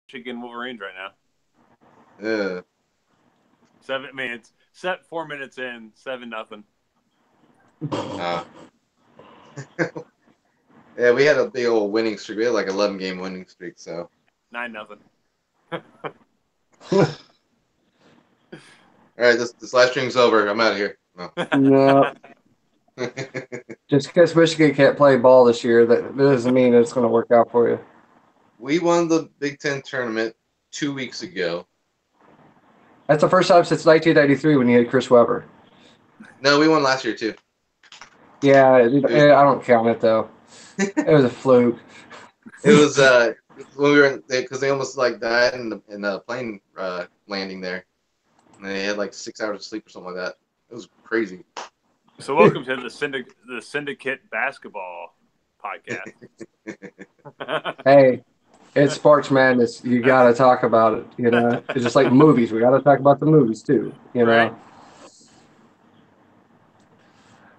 Michigan Wolverines right now. Yeah. 7 minutes. Set 4 minutes in. 7-0. Yeah, we had a big old winning streak. We had like 11-game winning streak. So 9-0. all right, this live stream's over. I'm out of here. No. No. Just because Michigan can't play ball this year, that doesn't mean it's going to work out for you. We won the Big Ten tournament 2 weeks ago. That's the first time since 1993 when you had Chris Webber. No, we won last year too. Yeah, I don't count it though. It was a fluke. It was when we were because they almost like died in the plane landing there, and they had like 6 hours of sleep or something like that. It was crazy. So welcome to the Syndicate Basketball Podcast. Hey, it's sports madness. You got to talk about it. You know, it's just like movies. We got to talk about the movies too. You know. Right.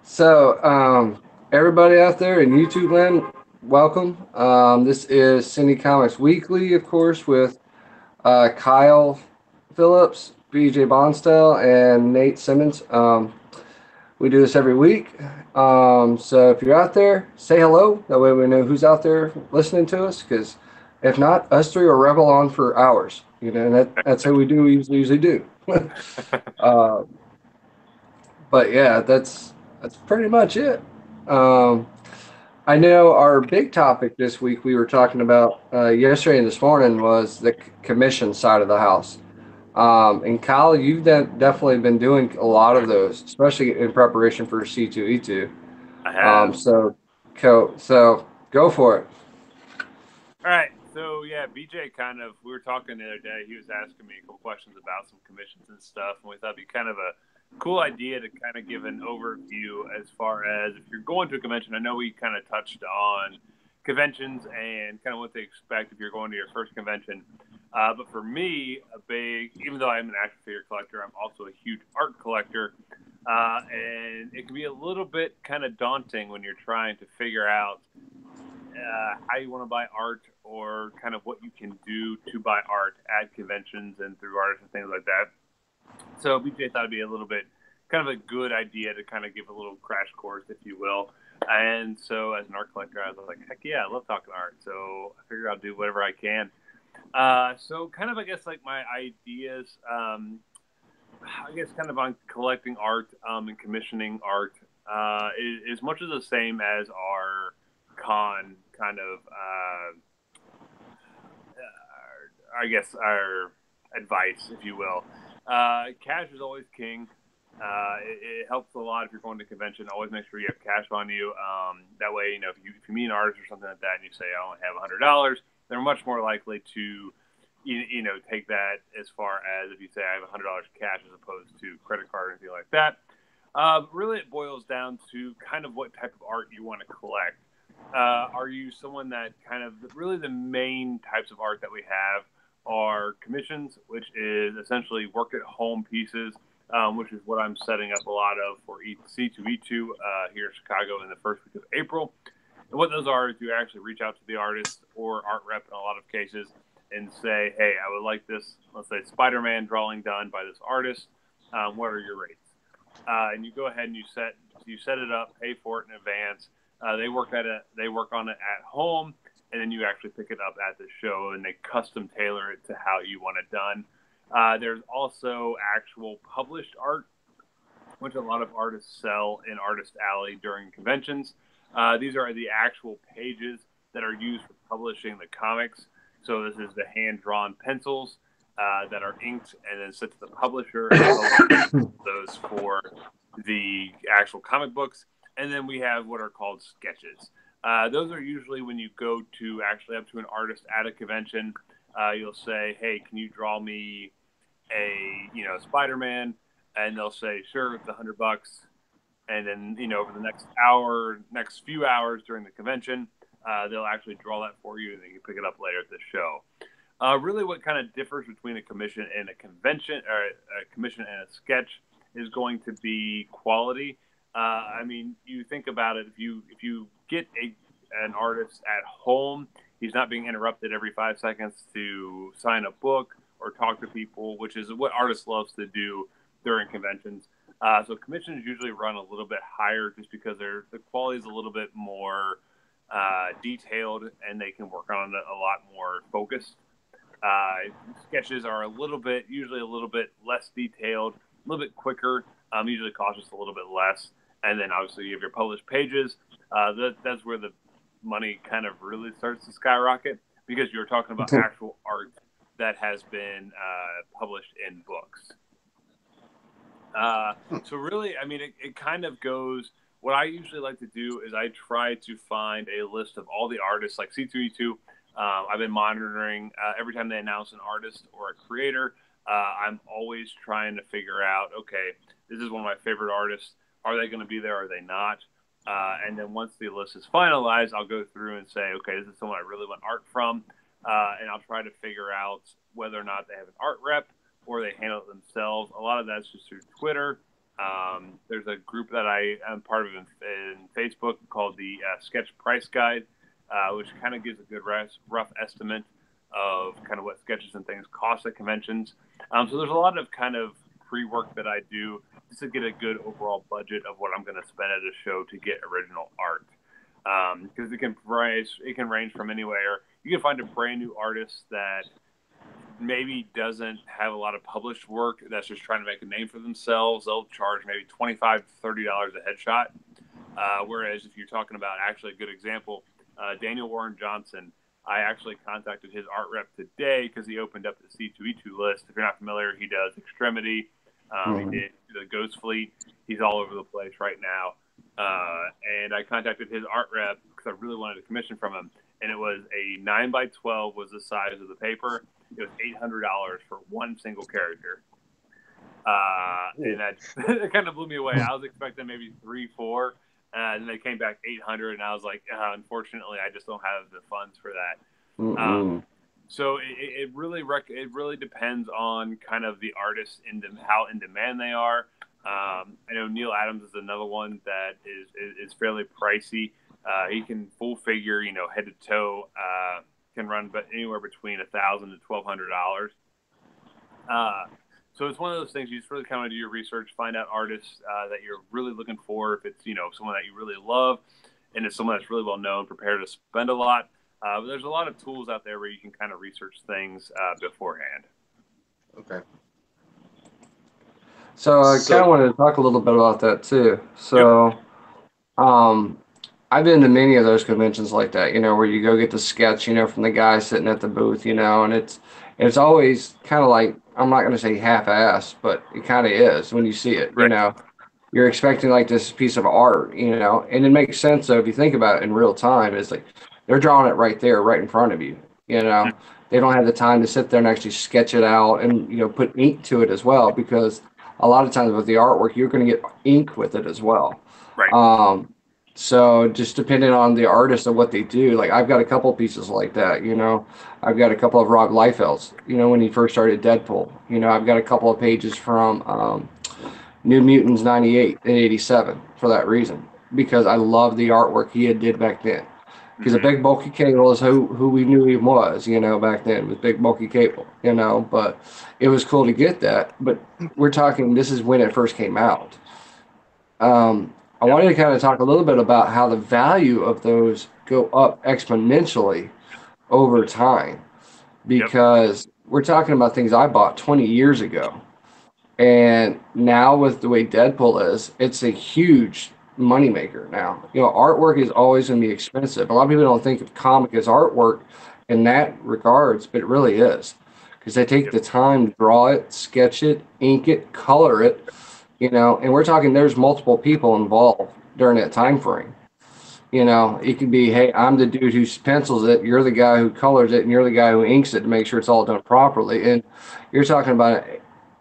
So, everybody out there in YouTube land, welcome. This is Syndi-Comics Weekly, of course, with Kyle Phillips, BJ Bonstell, and Nate Simmons. We do this every week. So if you're out there, say hello. That way we know who's out there listening to us. Because if not, us three will revel on for hours. You know, and that's how we usually do. But yeah, that's pretty much it. I know our big topic this week we were talking about yesterday and this morning was the commission side of the house. And Kyle, you've definitely been doing a lot of those, especially in preparation for C2E2. I have. So go for it. All right. So yeah, BJ we were talking the other day. He was asking me a couple questions about some commissions and stuff, and we thought it'd be kind of a cool idea to kind of give an overview as far as if you're going to a convention. I know we kind of touched on conventions and kind of what they expect if you're going to your first convention. But for me, even though I'm an action figure collector, I'm also a huge art collector. And it can be a little bit kind of daunting when you're trying to figure out how you want to buy art or kind of what you can do to buy art at conventions and through artists and things like that. So BJ thought it'd be a little bit kind of a good idea to kind of give a little crash course, if you will. And so as an art collector, I was like, heck yeah, I love talking art. So I figured I'll do whatever I can. So kind of, I guess, like my ideas, I guess kind of on collecting art and commissioning art is much of the same as our con kind of, I guess, our advice, if you will. Cash is always king. It helps a lot if you're going to a convention. Always make sure you have cash on you. That way, you know, if you meet an artist or something like that and you say, I only have $100, they're much more likely to, you know, take that as far as if you say I have $100 cash as opposed to credit card or anything like that. Really, it boils down to kind of what type of art you want to collect. Are you someone that kind of really the main types of art that we have are commissions, which is essentially work at home pieces, which is what I'm setting up a lot of for C2E2 here in Chicago in the first week of April. And what those are is you actually reach out to the artist or art rep in a lot of cases and say, hey, I would like this, let's say Spider-Man drawing done by this artist. What are your rates? And you go ahead and you set it up, pay for it in advance. They work on it at home, and then you actually pick it up at the show, and they custom tailor it to how you want it done. There's also actual published art, which a lot of artists sell in Artist Alley during conventions. These are the actual pages that are used for publishing the comics. So this is the hand-drawn pencils that are inked and then sent to the publisher, and those for the actual comic books. And then we have what are called sketches. Those are usually when you go to actually up to an artist at a convention. You'll say, hey, can you draw me a Spider-Man? And they'll say, sure, it's $100. And then, over the next few hours during the convention, they'll actually draw that for you, and then you pick it up later at the show. Really, what kind of differs between a commission and a convention, or a commission and a sketch, is going to be quality. I mean, you think about it. If you get an artist at home, He's not being interrupted every 5 seconds to sign a book or talk to people, which is what artists love to do during conventions. So commissions usually run a little bit higher just because the quality is a little bit more detailed and they can work on it a lot more focused. Sketches are usually a little bit less detailed, a little bit quicker, usually cost us a little bit less. And then obviously you have your published pages. That's where the money kind of really starts to skyrocket because you're talking about actual art that has been published in books. So really, I mean, it kind of goes, what I usually like to do is I try to find a list of all the artists, like C2E2. I've been monitoring every time they announce an artist or a creator. I'm always trying to figure out, okay, this is one of my favorite artists. Are they going to be there? Are they not? And then once the list is finalized, I'll go through and say, okay, this is someone I really want art from. And I'll try to figure out whether or not they have an art rep or they handle it themselves. A lot of that's just through Twitter. There's a group that I am part of in Facebook called the Sketch Price Guide, which kind of gives a good rough estimate of kind of what sketches and things cost at conventions. So there's a lot of kind of pre-work that I do just to get a good overall budget of what I'm going to spend at a show to get original art. Because it can range from anywhere. You can find a brand new artist that maybe doesn't have a lot of published work that's just trying to make a name for themselves. They'll charge maybe $25 to $30 a headshot. Whereas if you're talking about actually a good example, Daniel Warren Johnson, I actually contacted his art rep today because he opened up the C2E2 list. If you're not familiar, he does Extremity. He did the Ghost Fleet. He's all over the place right now. And I contacted his art rep because I really wanted a commission from him. And it was a 9x12 was the size of the paper. It was $800 for one single character. And that kind of blew me away. I was expecting maybe 3-4. And they came back 800, and I was like, unfortunately, I just don't have the funds for that. So it really depends on kind of the artist and how in demand they are. I know Neal Adams is another one that is fairly pricey. He can full figure, head to toe, can run anywhere between $1,000 to $1,200. So it's one of those things you just really kind of do your research, find out artists that you're really looking for. If it's, someone that you really love and it's someone that's really well known, prepared to spend a lot. But there's a lot of tools out there where you can kind of research things beforehand. Okay. So I kind of wanted to talk a little bit about that too. So I've been to many of those conventions like that, where you go get the sketch, from the guy sitting at the booth, and it's always kind of like, I'm not going to say half-assed, but it kind of is when you see it, right. You're expecting like this piece of art, and it makes sense though if you think about it in real time. It's like they're drawing it right there, right in front of you, They don't have the time to sit there and actually sketch it out and, put ink to it as well, because a lot of times with the artwork, you're going to get ink with it as well. Right. So just depending on the artist and what they do, like I've got a couple pieces like that, I've got a couple of Rob Liefeld's, when he first started Deadpool, I've got a couple of pages from New Mutants 98 and 87 for that reason, because I love the artwork he had did back then. Because a big bulky Cable is who we knew he was, back then with big bulky Cable, but it was cool to get that. But we're talking, this is when it first came out. I wanted to kind of talk a little bit about how the value of those go up exponentially over time, because we're talking about things I bought 20 years ago. And now with the way Deadpool is, it's a huge moneymaker now. Artwork is always going to be expensive. A lot of people don't think of comic as artwork in that regards, but it really is, because they take the time to draw it, sketch it, ink it, color it, and we're talking there's multiple people involved during that time frame. It could be, hey, I'm the dude who pencils it, you're the guy who colors it, and you're the guy who inks it to make sure it's all done properly. And you're talking about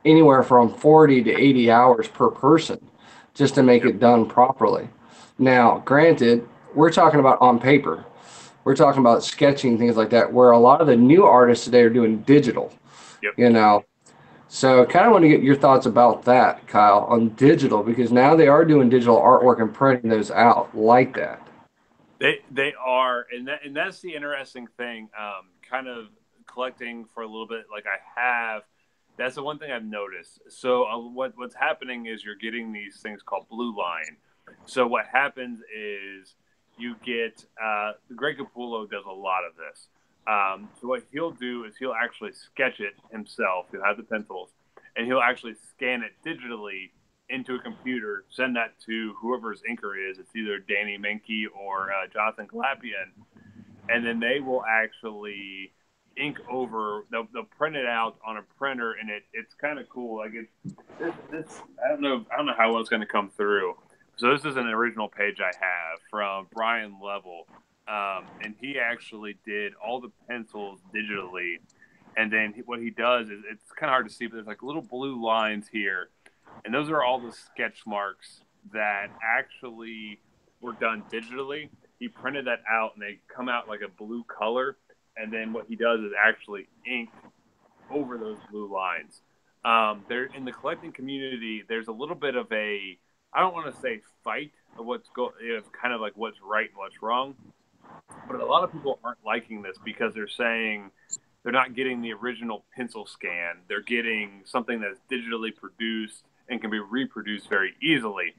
anywhere from 40 to 80 hours per person just to make it done properly. Now, granted, we're talking about on paper. We're talking about sketching, things like that, where a lot of the new artists today are doing digital, So kind of want to get your thoughts about that, Kyle, on digital, because now they are doing digital artwork and printing those out like that. They are, and that's the interesting thing. Kind of collecting for a little bit, like I have. That's the one thing I've noticed. So what's happening is you're getting these things called blue line. So what happens is you get Greg Capullo does a lot of this. So what he'll do is he'll actually sketch it himself. He'll have the pencils, and he'll actually scan it digitally into a computer, send that to whoever's inker is. It's either Danny Menke or Jonathan Galapian, and then they will actually ink over. They'll print it out on a printer, and it's kind of cool. Like this I don't know how well it's going to come through. So this is an original page I have from Brian Level, and he actually did all the pencils digitally. And then what he does is, it's kind of hard to see, but there's like little blue lines here. And those are all the sketch marks that actually were done digitally. He printed that out, and they come out like a blue color. And then what he does is actually ink over those blue lines. There in the collecting community, there's a little bit of a, I don't want to say fight of kind of like what's right and what's wrong. But a lot of people aren't liking this because they're saying they're not getting the original pencil scan. They're getting something that's digitally produced and can be reproduced very easily.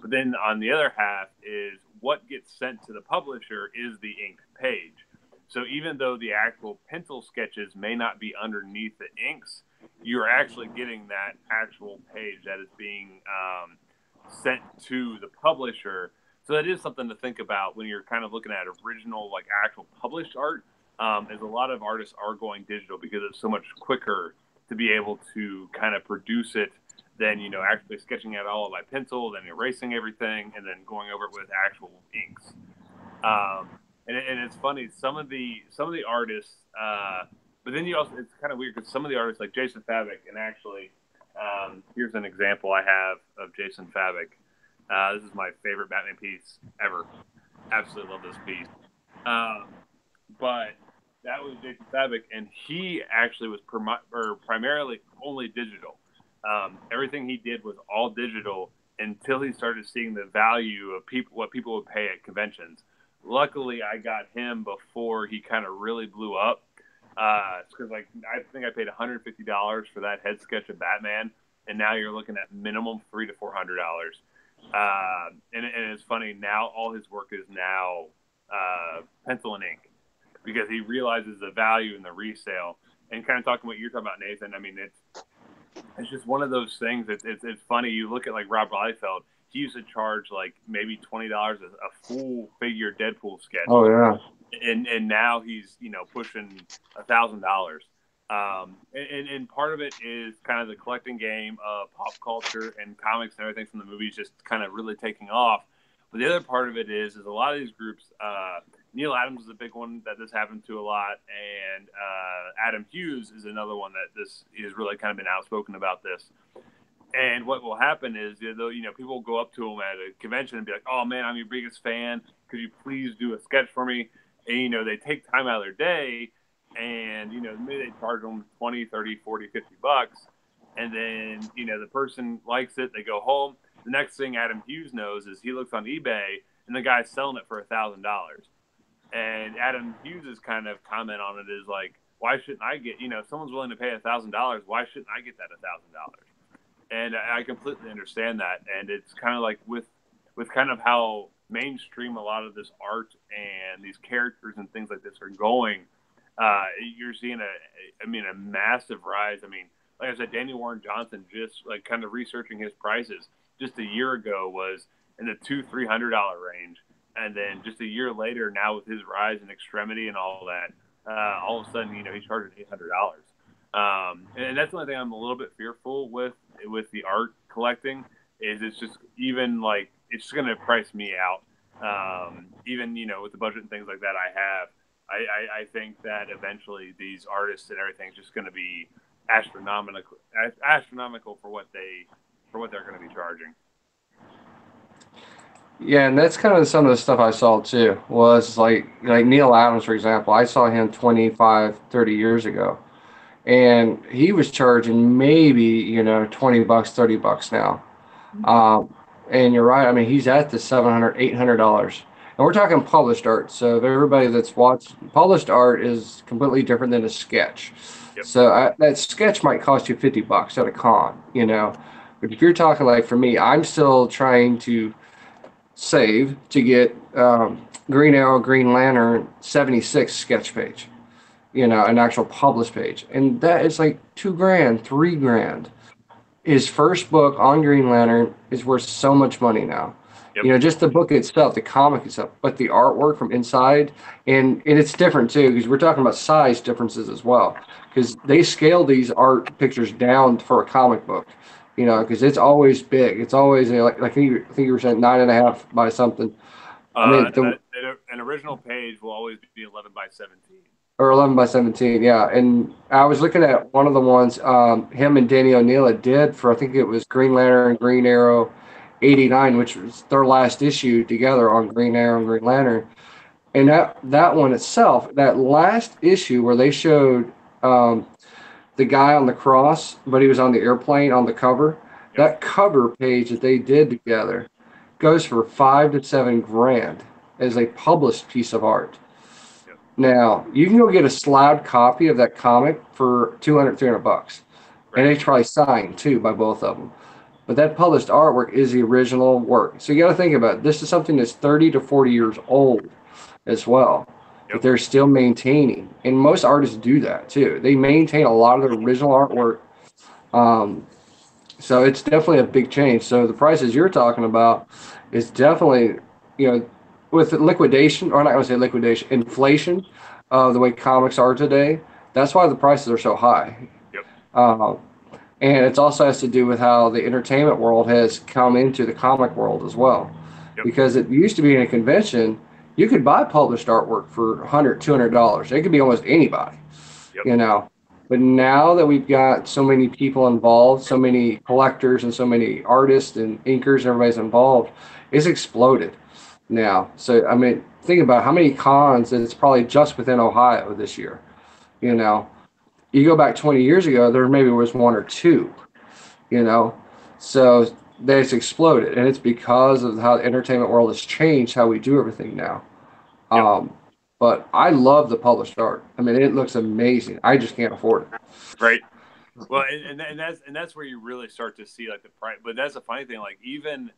But then on the other half is what gets sent to the publisher is the inked page. So even though the actual pencil sketches may not be underneath the inks, you're actually getting that actual page that is being sent to the publisher. So that is something to think about when you're kind of looking at original, like actual published art. As a lot of artists are going digital because it's so much quicker to be able to kind of produce it than, actually sketching it all by pencil, then erasing everything, and then going over it with actual inks. And it's funny, some of the artists, but then it's kind of weird because some of the artists like Jason Fabik, and actually, here's an example I have of Jason Fabik. This is my favorite Batman piece ever. Absolutely love this piece. But that was Jason Fabik, and he actually was primarily only digital. Everything he did was all digital until he started seeing the value of what people would pay at conventions. Luckily, I got him before he kind of really blew up. Because I think I paid $150 for that head sketch of Batman, and now you're looking at minimum $300 to $400. And it's funny, now all his work is now pencil and ink because he realizes the value in the resale. And kind of talking what you're talking about, Nathan, I mean, it's just one of those things. It's funny. You look at like Rob Liefeld. He used to charge like maybe $20 a full figure Deadpool sketch. Oh yeah. And now he's pushing $1,000. And part of it is kind of the collecting game of pop culture and comics and everything from the movies just kind of really taking off. But the other part of it is a lot of these groups. Neal Adams is a big one that this happened to a lot, and Adam Hughes is another one that this has really kind of been outspoken about this. And what will happen is, people will go up to him at a convention and be like, "Oh man, I'm your biggest fan. Could you please do a sketch for me?" And they take time out of their day, and maybe they charge them $20, $30, $40, $50, and then the person likes it. They go home. The next thing Adam Hughes knows is he looks on eBay, and the guy's selling it for $1,000. And Adam Hughes' kind of comment on it is like, why shouldn't I get, if someone's willing to pay $1,000, why shouldn't I get that $1,000? And I completely understand that. And it's kind of like with kind of how mainstream a lot of this art and these characters and things like this are going, you're seeing a massive rise. I mean, like I said, Daniel Warren Johnson, just like kind of researching his prices just a year ago, was in the $200-300 range. And then just a year later, now with his rise in Extremity and all that, all of a sudden, he's charging $800. And that's the only thing I'm a little bit fearful with the art collecting is it's just even like it's just going to price me out. Even with the budget and things like that I have, I think that eventually these artists and everything is just going to be astronomical for what they're going to be charging. Yeah, and that's kind of some of the stuff I saw too. Was like Neal Adams, for example. I saw him 25, 30 years ago, and he was charging maybe $20, $30 now. And you're right. I mean, he's at the $700, $800. And we're talking published art. So if everybody that's watched, published art is completely different than a sketch. Yep. So that sketch might cost you $50 at a con, you know. But if you're talking like for me, I'm still trying to save to get Green Arrow, Green Lantern 76 sketch page, you know, an actual published page. And that is like $2,000, $3,000. His first book on Green Lantern is worth so much money now. Yep. You know, just the book itself, the comic itself, but the artwork from inside, and it's different too, because we're talking about size differences as well. Because they scale these art pictures down for a comic book, you know, because it's always big. It's always like I think you were saying 9.5 by something. I mean, an original page will always be 11 by 17. Or 11 by 17, yeah. And I was looking at one of the ones him and Danny O'Neill did for, I think it was Green Lantern, Green Arrow 89, which was their last issue together on Green Arrow and Green Lantern. And that one itself, that last issue where they showed the guy on the cross, but he was on the airplane on the cover, Yep. that cover page that they did together goes for $5,000 to $7,000 as a published piece of art. Now, you can go get a slab copy of that comic for $200, $300. Right. And it's probably signed, too, by both of them. But that published artwork is the original work. So you got to think about it. This is something that's 30 to 40 years old as well. Yep. That they're still maintaining. And most artists do that, too. They maintain a lot of the original artwork. So it's definitely a big change. So the prices you're talking about is definitely, you know, with liquidation, or not going to say liquidation, inflation of the way comics are today, that's why the prices are so high. Yep. And it also has to do with how the entertainment world has come into the comic world as well. Yep. Because it used to be in a convention, you could buy published artwork for $100, $200. It could be almost anybody, yep. You know. But now that we've got so many people involved, so many collectors and so many artists and inkers, everybody's involved, it's exploded now. So, I mean, think about how many cons it's probably just within Ohio this year. You know, you go back 20 years ago, there maybe was one or two, you know. So it's exploded. And it's because of how the entertainment world has changed how we do everything now. Yep. But I love the published art. I mean, it looks amazing. I just can't afford it. Right. Well, and that's where you really start to see like the price. But that's the funny thing. Like even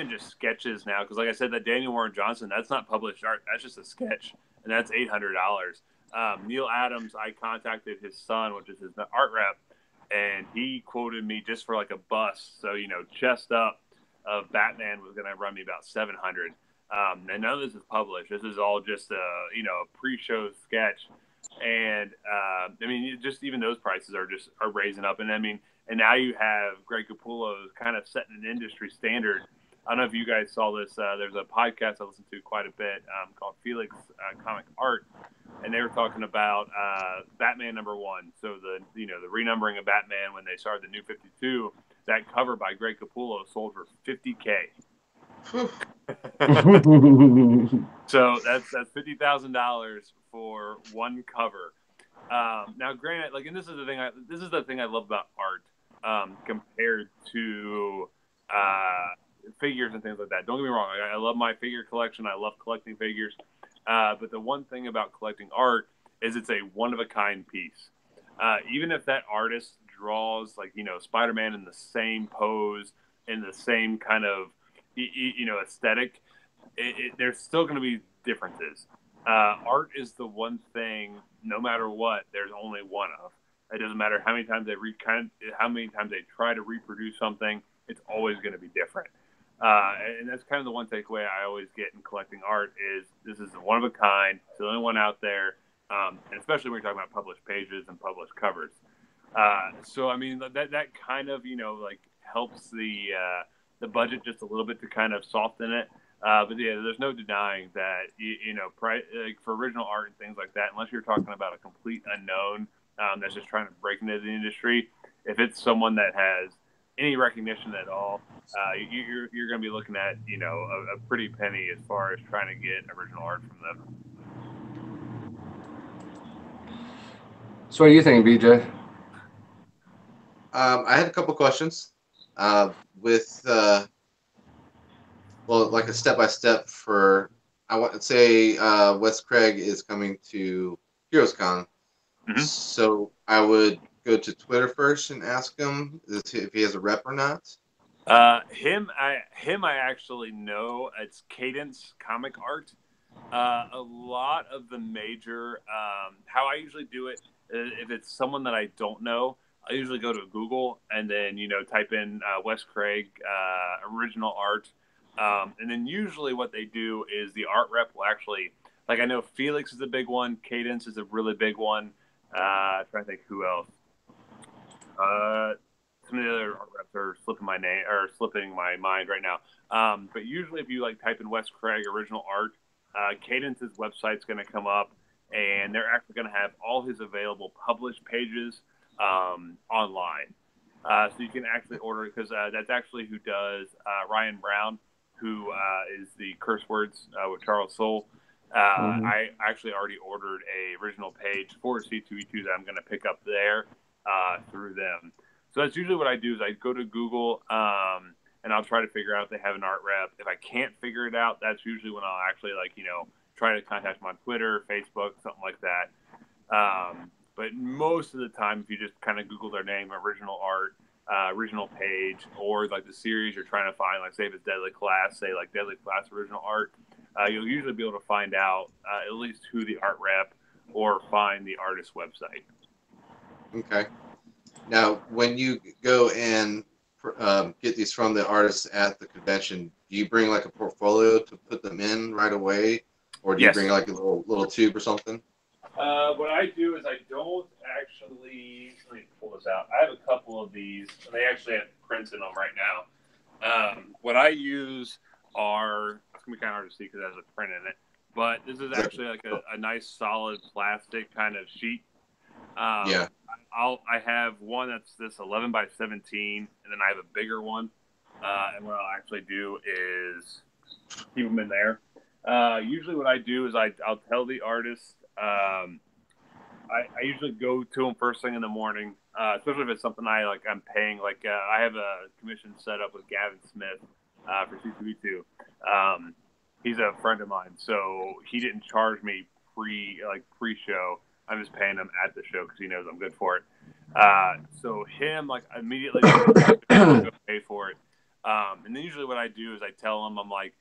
just sketches now, because like I said, that Daniel Warren Johnson, that's not published art. That's just a sketch, and that's $800. Neal Adams, I contacted his son, which is his art rep, and he quoted me just for like a bust. So, you know, chest up of Batman was going to run me about $700. And none of this is published. This is all just a pre-show sketch. And I mean, just even those prices are raising up. And I mean, and now you have Greg Capullo kind of setting an industry standard. I don't know if you guys saw this. There's a podcast I listen to quite a bit called Felix Comic Art, and they were talking about Batman #1. So the renumbering of Batman when they started the New 52. That cover by Greg Capullo sold for $50K. So that's $50,000 for one cover. Now, granted, like, and this is the thing I love about art compared to figures and things like that. Don't get me wrong. I love my figure collection. I love collecting figures. But the one thing about collecting art is it's a one-of-a-kind piece. Even if that artist draws, like, Spider-Man in the same pose, in the same kind of, aesthetic, there's still going to be differences. Art is the one thing, no matter what, there's only one of. It doesn't matter how many times they try to reproduce something. It's always going to be different. And that's kind of the one takeaway I always get in collecting art is this is one of a kind. It's the only one out there, and especially when you're talking about published pages and published covers. So I mean that kind of helps the budget just a little bit to kind of soften it. But yeah, there's no denying that for original art and things like that, unless you're talking about a complete unknown that's just trying to break into the industry, if it's someone that has any recognition at all, you're going to be looking at a pretty penny as far as trying to get original art from them. So what do you think, BJ? I had a couple questions with like a step-by-step for I want to say Wes Craig is coming to Heroes Con. Mm-hmm. So I would go to Twitter first and ask him if he has a rep or not. Him I actually know. It's Cadence Comic Art. A lot of the major, how I usually do it, if it's someone that I don't know, I usually go to Google and then, type in Wes Craig original art. And then usually what they do is the art rep will actually, like I know Felix is a big one. Cadence is a really big one. I'm trying to think who else. Some of the other art reps are slipping my mind right now. But usually if you type in Wes Craig original art, Cadence's website's going to come up, and they're actually going to have all his available published pages online. So you can actually order it, because that's actually who does Ryan Brown, who is the curse words with Charles Soule. I actually already ordered a original page for C2E2 that I'm going to pick up there through them. So that's usually what I do is I go to Google and I'll try to figure out if they have an art rep. If I can't figure it out, that's usually when I'll actually try to contact them on Twitter, Facebook, something like that. But most of the time, if you just kind of Google their name, original art, original page, or the series you're trying to find, say if it's Deadly Class, say Deadly Class original art, you'll usually be able to find out at least who the art rep or find the artist's website. Okay. Now, when you go and get these from the artists at the convention, do you bring a portfolio to put them in right away, or do you bring a little tube or something? What I do is I don't actually. Let me pull this out. I have a couple of these, and they actually have prints in them right now. What I use are, it's gonna be kind of hard to see because it has a print in it, but this is actually a nice solid plastic kind of sheet. Yeah. I have one that's this 11 by 17, and then I have a bigger one. And what I'll actually do is keep them in there. Usually what I do is I'll tell the artist. I usually go to them first thing in the morning, especially if it's something I'm paying. I have a commission set up with Gavin Smith for C2E2. He's a friend of mine, so he didn't charge me pre-show. I'm just paying him at the show because he knows I'm good for it. So him, immediately go pay for it. And then usually what I do is I tell him, I'm like,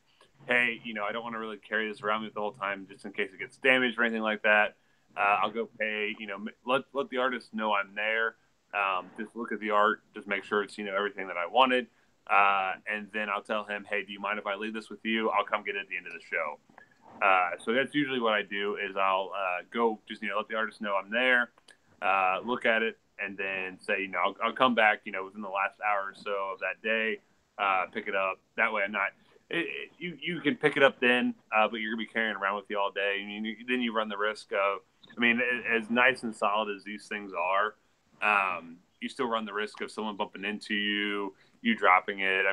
hey, I don't want to really carry this around me the whole time just in case it gets damaged or anything like that. I'll go pay, let the artist know I'm there. Just look at the art, just make sure it's, everything that I wanted. And then I'll tell him, hey, do you mind if I leave this with you? I'll come get it at the end of the show. So that's usually what I do is I'll go just, let the artist know I'm there, look at it, and then say, I'll come back, within the last hour or so of that day, pick it up. That way I'm not, you can pick it up then, but you're going to be carrying it around with you all day. And then you run the risk of, as nice and solid as these things are, you still run the risk of someone bumping into you dropping it.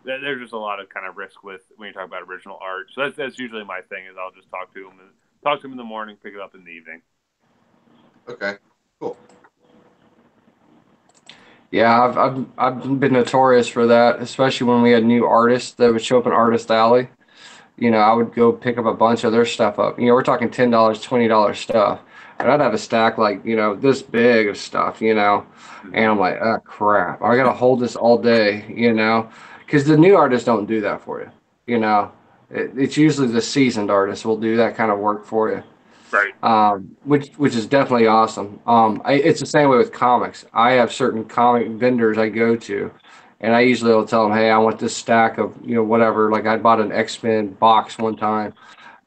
There's just a lot of kind of risk with when you talk about original art. So that's usually my thing is I'll just talk to him in the morning, pick it up in the evening. Okay, cool. Yeah, I've been notorious for that, especially when we had new artists that would show up in Artist Alley. I would go pick up a bunch of their stuff up. We're talking $10, $20 stuff. And I'd have a stack this big of stuff, and I'm like, oh, crap. I got to hold this all day, because the new artists don't do that for you, It's usually the seasoned artists will do that kind of work for you. Right. Which is definitely awesome. It's the same way with comics. I have certain comic vendors I go to, and I usually will tell them, hey, I want this stack of, whatever. I bought an XMen box one time,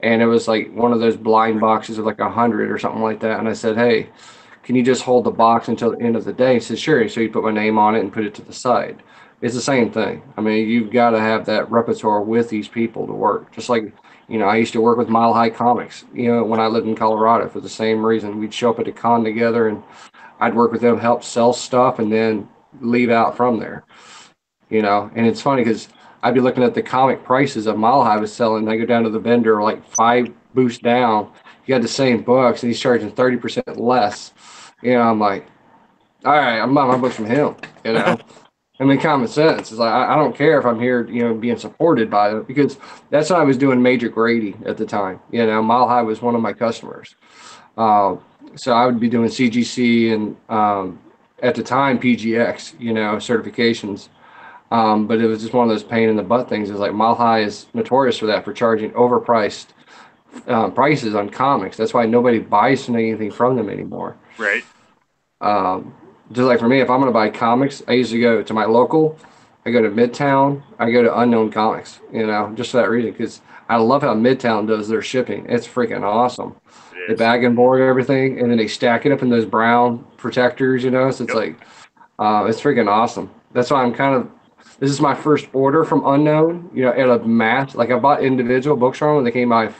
and it was one of those blind boxes of 100 or something like that. And I said, hey, can you just hold the box until the end of the day? He said, sure. So you put my name on it and put it to the side. It's the same thing. You've got to have that repertoire with these people to work. Just like, I used to work with Mile High Comics, when I lived in Colorado for the same reason. We'd show up at a con together and I'd work with them, help sell stuff, and then leave out from there. And it's funny because I'd be looking at the comic prices of Mile High was selling. I go down to the vendor 5 booths down. You got the same books, and he's charging 30% less. I'm like, all right, I'm buying my books from him. I mean, common sense is like I don't care if I'm here, being supported by it, because that's what I was doing Major Grady at the time. Mile High was one of my customers, uh, so I would be doing CGC and at the time PGX, certifications. But it was just one of those pain in the butt things. Is like Mile High is notorious for that, for charging overpriced prices on comics. That's why nobody buys anything from them anymore. Right. Um, just like for me, if I'm going to buy comics, I usually go to my local. I go to Midtown. I go to Unknown Comics. Just for that reason, because I love how Midtown does their shipping. It's freaking awesome. It They is. bag and board everything, and then they stack it up in those brown protectors. So it's Yep. like it's freaking awesome. That's why I'm kind of. This is my first order from Unknown. At a mass. Like I bought individual books from them, they came by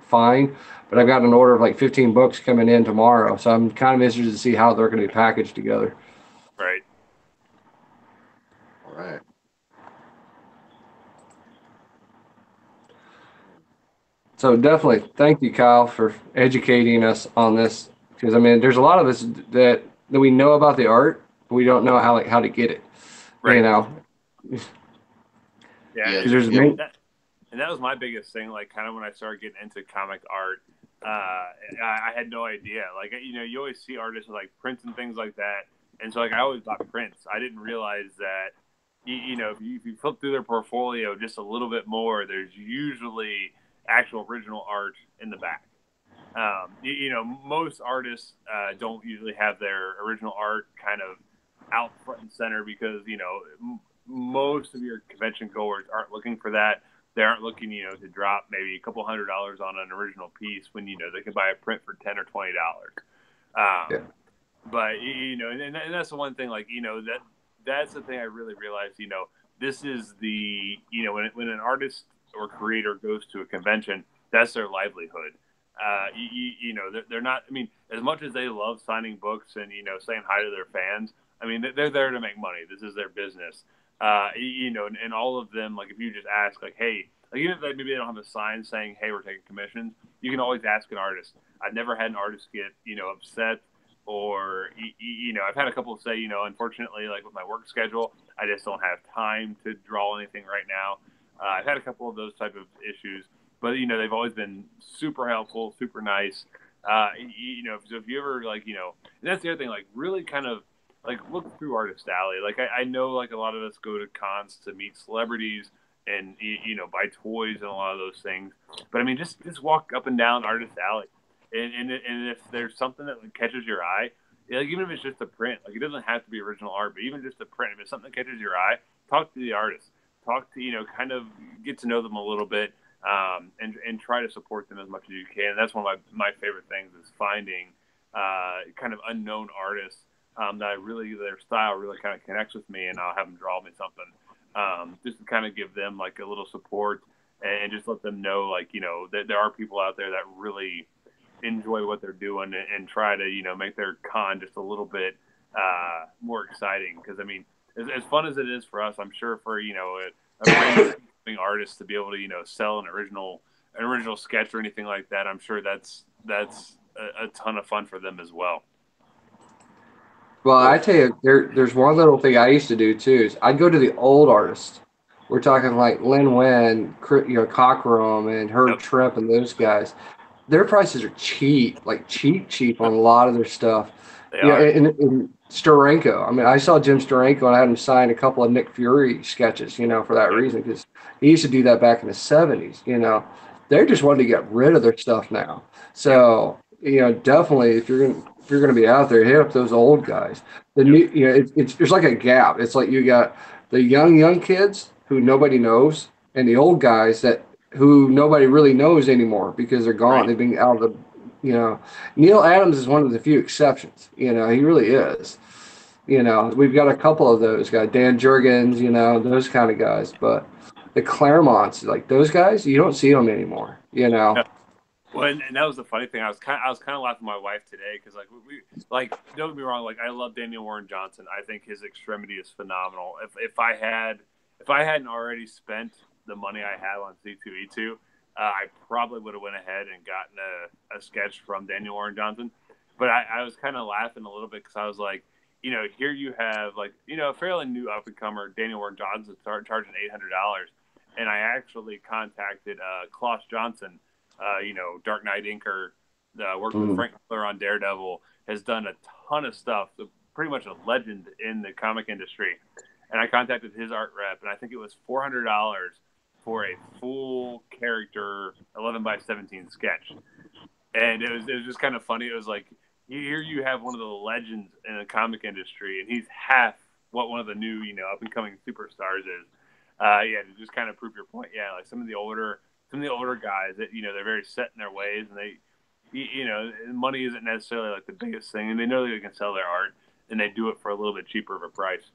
fine, but I've got an order of like 15 books coming in tomorrow, so I'm kind of interested to see how they're going to be packaged together. Right. All right. So definitely, thank you, Kyle, for educating us on this, because I mean, there's a lot of us that we know about the art, but we don't know how to get it. Right. Yeah, because there's yeah. And that was my biggest thing. Like, kind of when I started getting into comic art, I had no idea. Like, you always see artists with like prints and things like that, and so like I always bought prints. I didn't realize that if you flip through their portfolio just a little bit more, there's usually actual original art in the back. Most artists don't usually have their original art kind of out front and center because most of your convention goers aren't looking for that. They aren't looking, to drop maybe a couple $100 on an original piece when they can buy a print for $10 or $20. Yeah. But and that's the one thing. Like that's the thing I really realized. This is the when an artist or creator goes to a convention, that's their livelihood. They're not. I mean, as much as they love signing books and saying hi to their fans, I mean, they're there to make money. This is their business. And all of them, like if you just ask, like, hey, like even if maybe they don't have a sign saying, hey, we're taking commissions, you can always ask an artist. I've never had an artist get upset, or I've had a couple say, unfortunately, like with my work schedule, I just don't have time to draw anything right now. I've had a couple of those type of issues, but they've always been super helpful, super nice. So if you ever and that's the other thing, like really kind of like look through Artist Alley. Like I know like a lot of us go to cons to meet celebrities and buy toys and a lot of those things. But I mean, just walk up and down Artist Alley, and if there's something that catches your eye, like even if it's just a print, like it doesn't have to be original art, but even just a print, if it's something that catches your eye, talk to the artist, talk to kind of get to know them a little bit. And try to support them as much as you can. That's one of my favorite things is finding kind of unknown artists that their style really kind of connects with me, and I'll have them draw me something just to kind of give them like a little support and just let them know like that there are people out there that really enjoy what they're doing and try to make their con just a little bit more exciting. Because I mean, as fun as it is for us, I'm sure for a brand artist to be able to sell an original sketch or anything like that, I'm sure that's a ton of fun for them as well. Well, I tell you, there's one little thing I used to do too. Is I'd go to the old artists. We're talking like Lin Wen, Cockrum, and Herb Yep. Trimp, and those guys. Their prices are cheap, like cheap on a lot of their stuff. They are. And Steranko. I mean, I saw Jim Steranko, and I had him sign a couple of Nick Fury sketches, for that reason, because he used to do that back in the '70s. They're just wanting to get rid of their stuff now. So, definitely, if you're gonna be out there, hit up those old guys. The new, there's like a gap. It's like you got the young kids who nobody knows, and the old guys who nobody really knows anymore because they're gone. Right. They've been out of the, Neal Adams is one of the few exceptions. He really is. We've got a couple of those guys, Dan Jurgens, those kind of guys. But the Claremonts, like those guys, you don't see them anymore. Yeah. Well, and that was the funny thing. I was kind of laughing at my wife today because like we like don't get me wrong, like I love Daniel Warren Johnson. I think his extremity is phenomenal. If I hadn't already spent the money I had on C2E2, I probably would have went ahead and gotten a sketch from Daniel Warren Johnson. But I was kind of laughing a little bit because I was like, here you have a fairly new up and comer, Daniel Warren Johnson, start charging $800, and I actually contacted Klaus Johnson, Dark Knight inker, worked with Frank Miller on Daredevil, has done a ton of stuff, pretty much a legend in the comic industry. And I contacted his art rep, and I think it was $400 for a full character 11 by 17 sketch. And it was just kind of funny. It was like, here you have one of the legends in the comic industry, and he's half what one of the new, up and coming superstars is. To just kind of prove your point. Yeah, like some of the older guys that they're very set in their ways, and they, money isn't necessarily like the biggest thing, and they know they can sell their art, and they do it for a little bit cheaper of a price.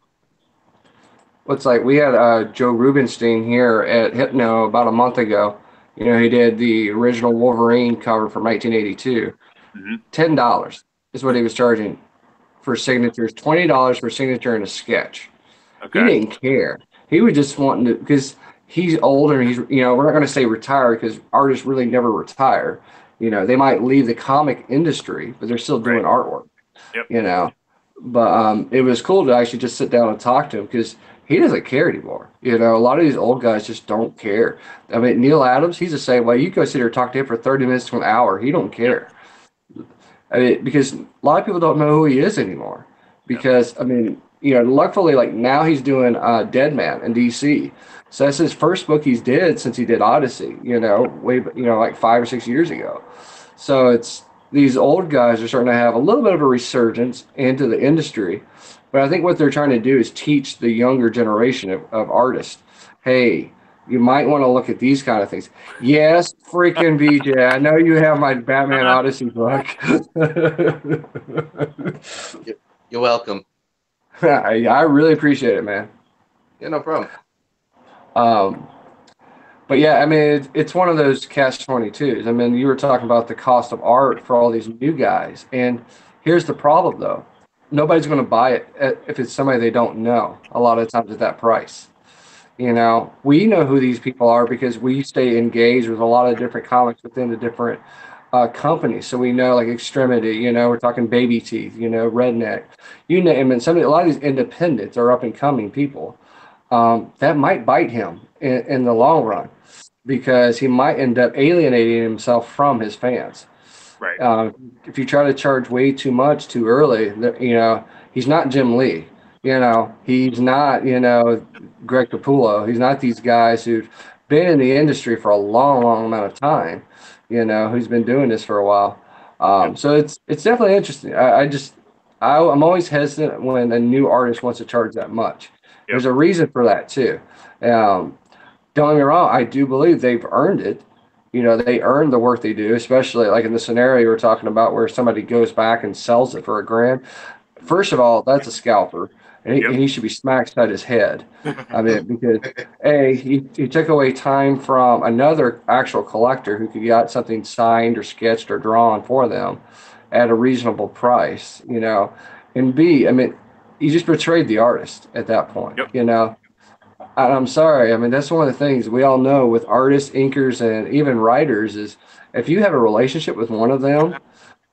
It's like we had Joe Rubenstein here at Hypno about a month ago. He did the original Wolverine cover from 1982. $10 is what he was charging for signatures. $20 for signature and a sketch. Okay. He didn't care. He was just wanting to, because he's older. And he's, we're not going to say retire because artists really never retire. They might leave the comic industry, but they're still doing artwork. Yep. But it was cool to actually just sit down and talk to him because he doesn't care anymore. A lot of these old guys just don't care. I mean, Neal Adams, he's the same way. You go sit here and talk to him for 30 minutes to an hour. He don't care. I mean, because a lot of people don't know who he is anymore. Because, I mean, luckily, like now he's doing Dead Man in DC. So that's his first book he's did since he did Odyssey, like 5 or 6 years ago. So it's these old guys are starting to have a little bit of a resurgence into the industry. But I think what they're trying to do is teach the younger generation of artists, hey, you might want to look at these kind of things. Yes, freaking BJ, I know you have my Batman Odyssey book. You're welcome. I really appreciate it, man. Yeah, no problem. But yeah, I mean, it's one of those catch-22s. I mean, you were talking about the cost of art for all these new guys. And here's the problem, though. Nobody's going to buy it if it's somebody they don't know, a lot of times at that price. We know who these people are because we stay engaged with a lot of different comics within the different companies. So we know, like Extremity, we're talking Baby Teeth, Redneck, you name it. A lot of these independents are up and coming people. That might bite him in the long run because he might end up alienating himself from his fans. Right. If you try to charge way too much too early, he's not Jim Lee. He's not, Greg Capullo. He's not these guys who've been in the industry for a long, long amount of time, who's been doing this for a while. So it's definitely interesting. I'm always hesitant when a new artist wants to charge that much. Yep. There's a reason for that too. Don't get me wrong. I do believe they've earned it. They earn the work they do, especially like in the scenario we're talking about where somebody goes back and sells it for $1,000. First of all, that's a scalper, and he should be smacked upside his head. I mean, because he took away time from another actual collector who could get something signed or sketched or drawn for them at a reasonable price, And B, I mean, you just betrayed the artist at that point, I'm sorry. I mean, that's one of the things we all know with artists, inkers, and even writers is if you have a relationship with one of them,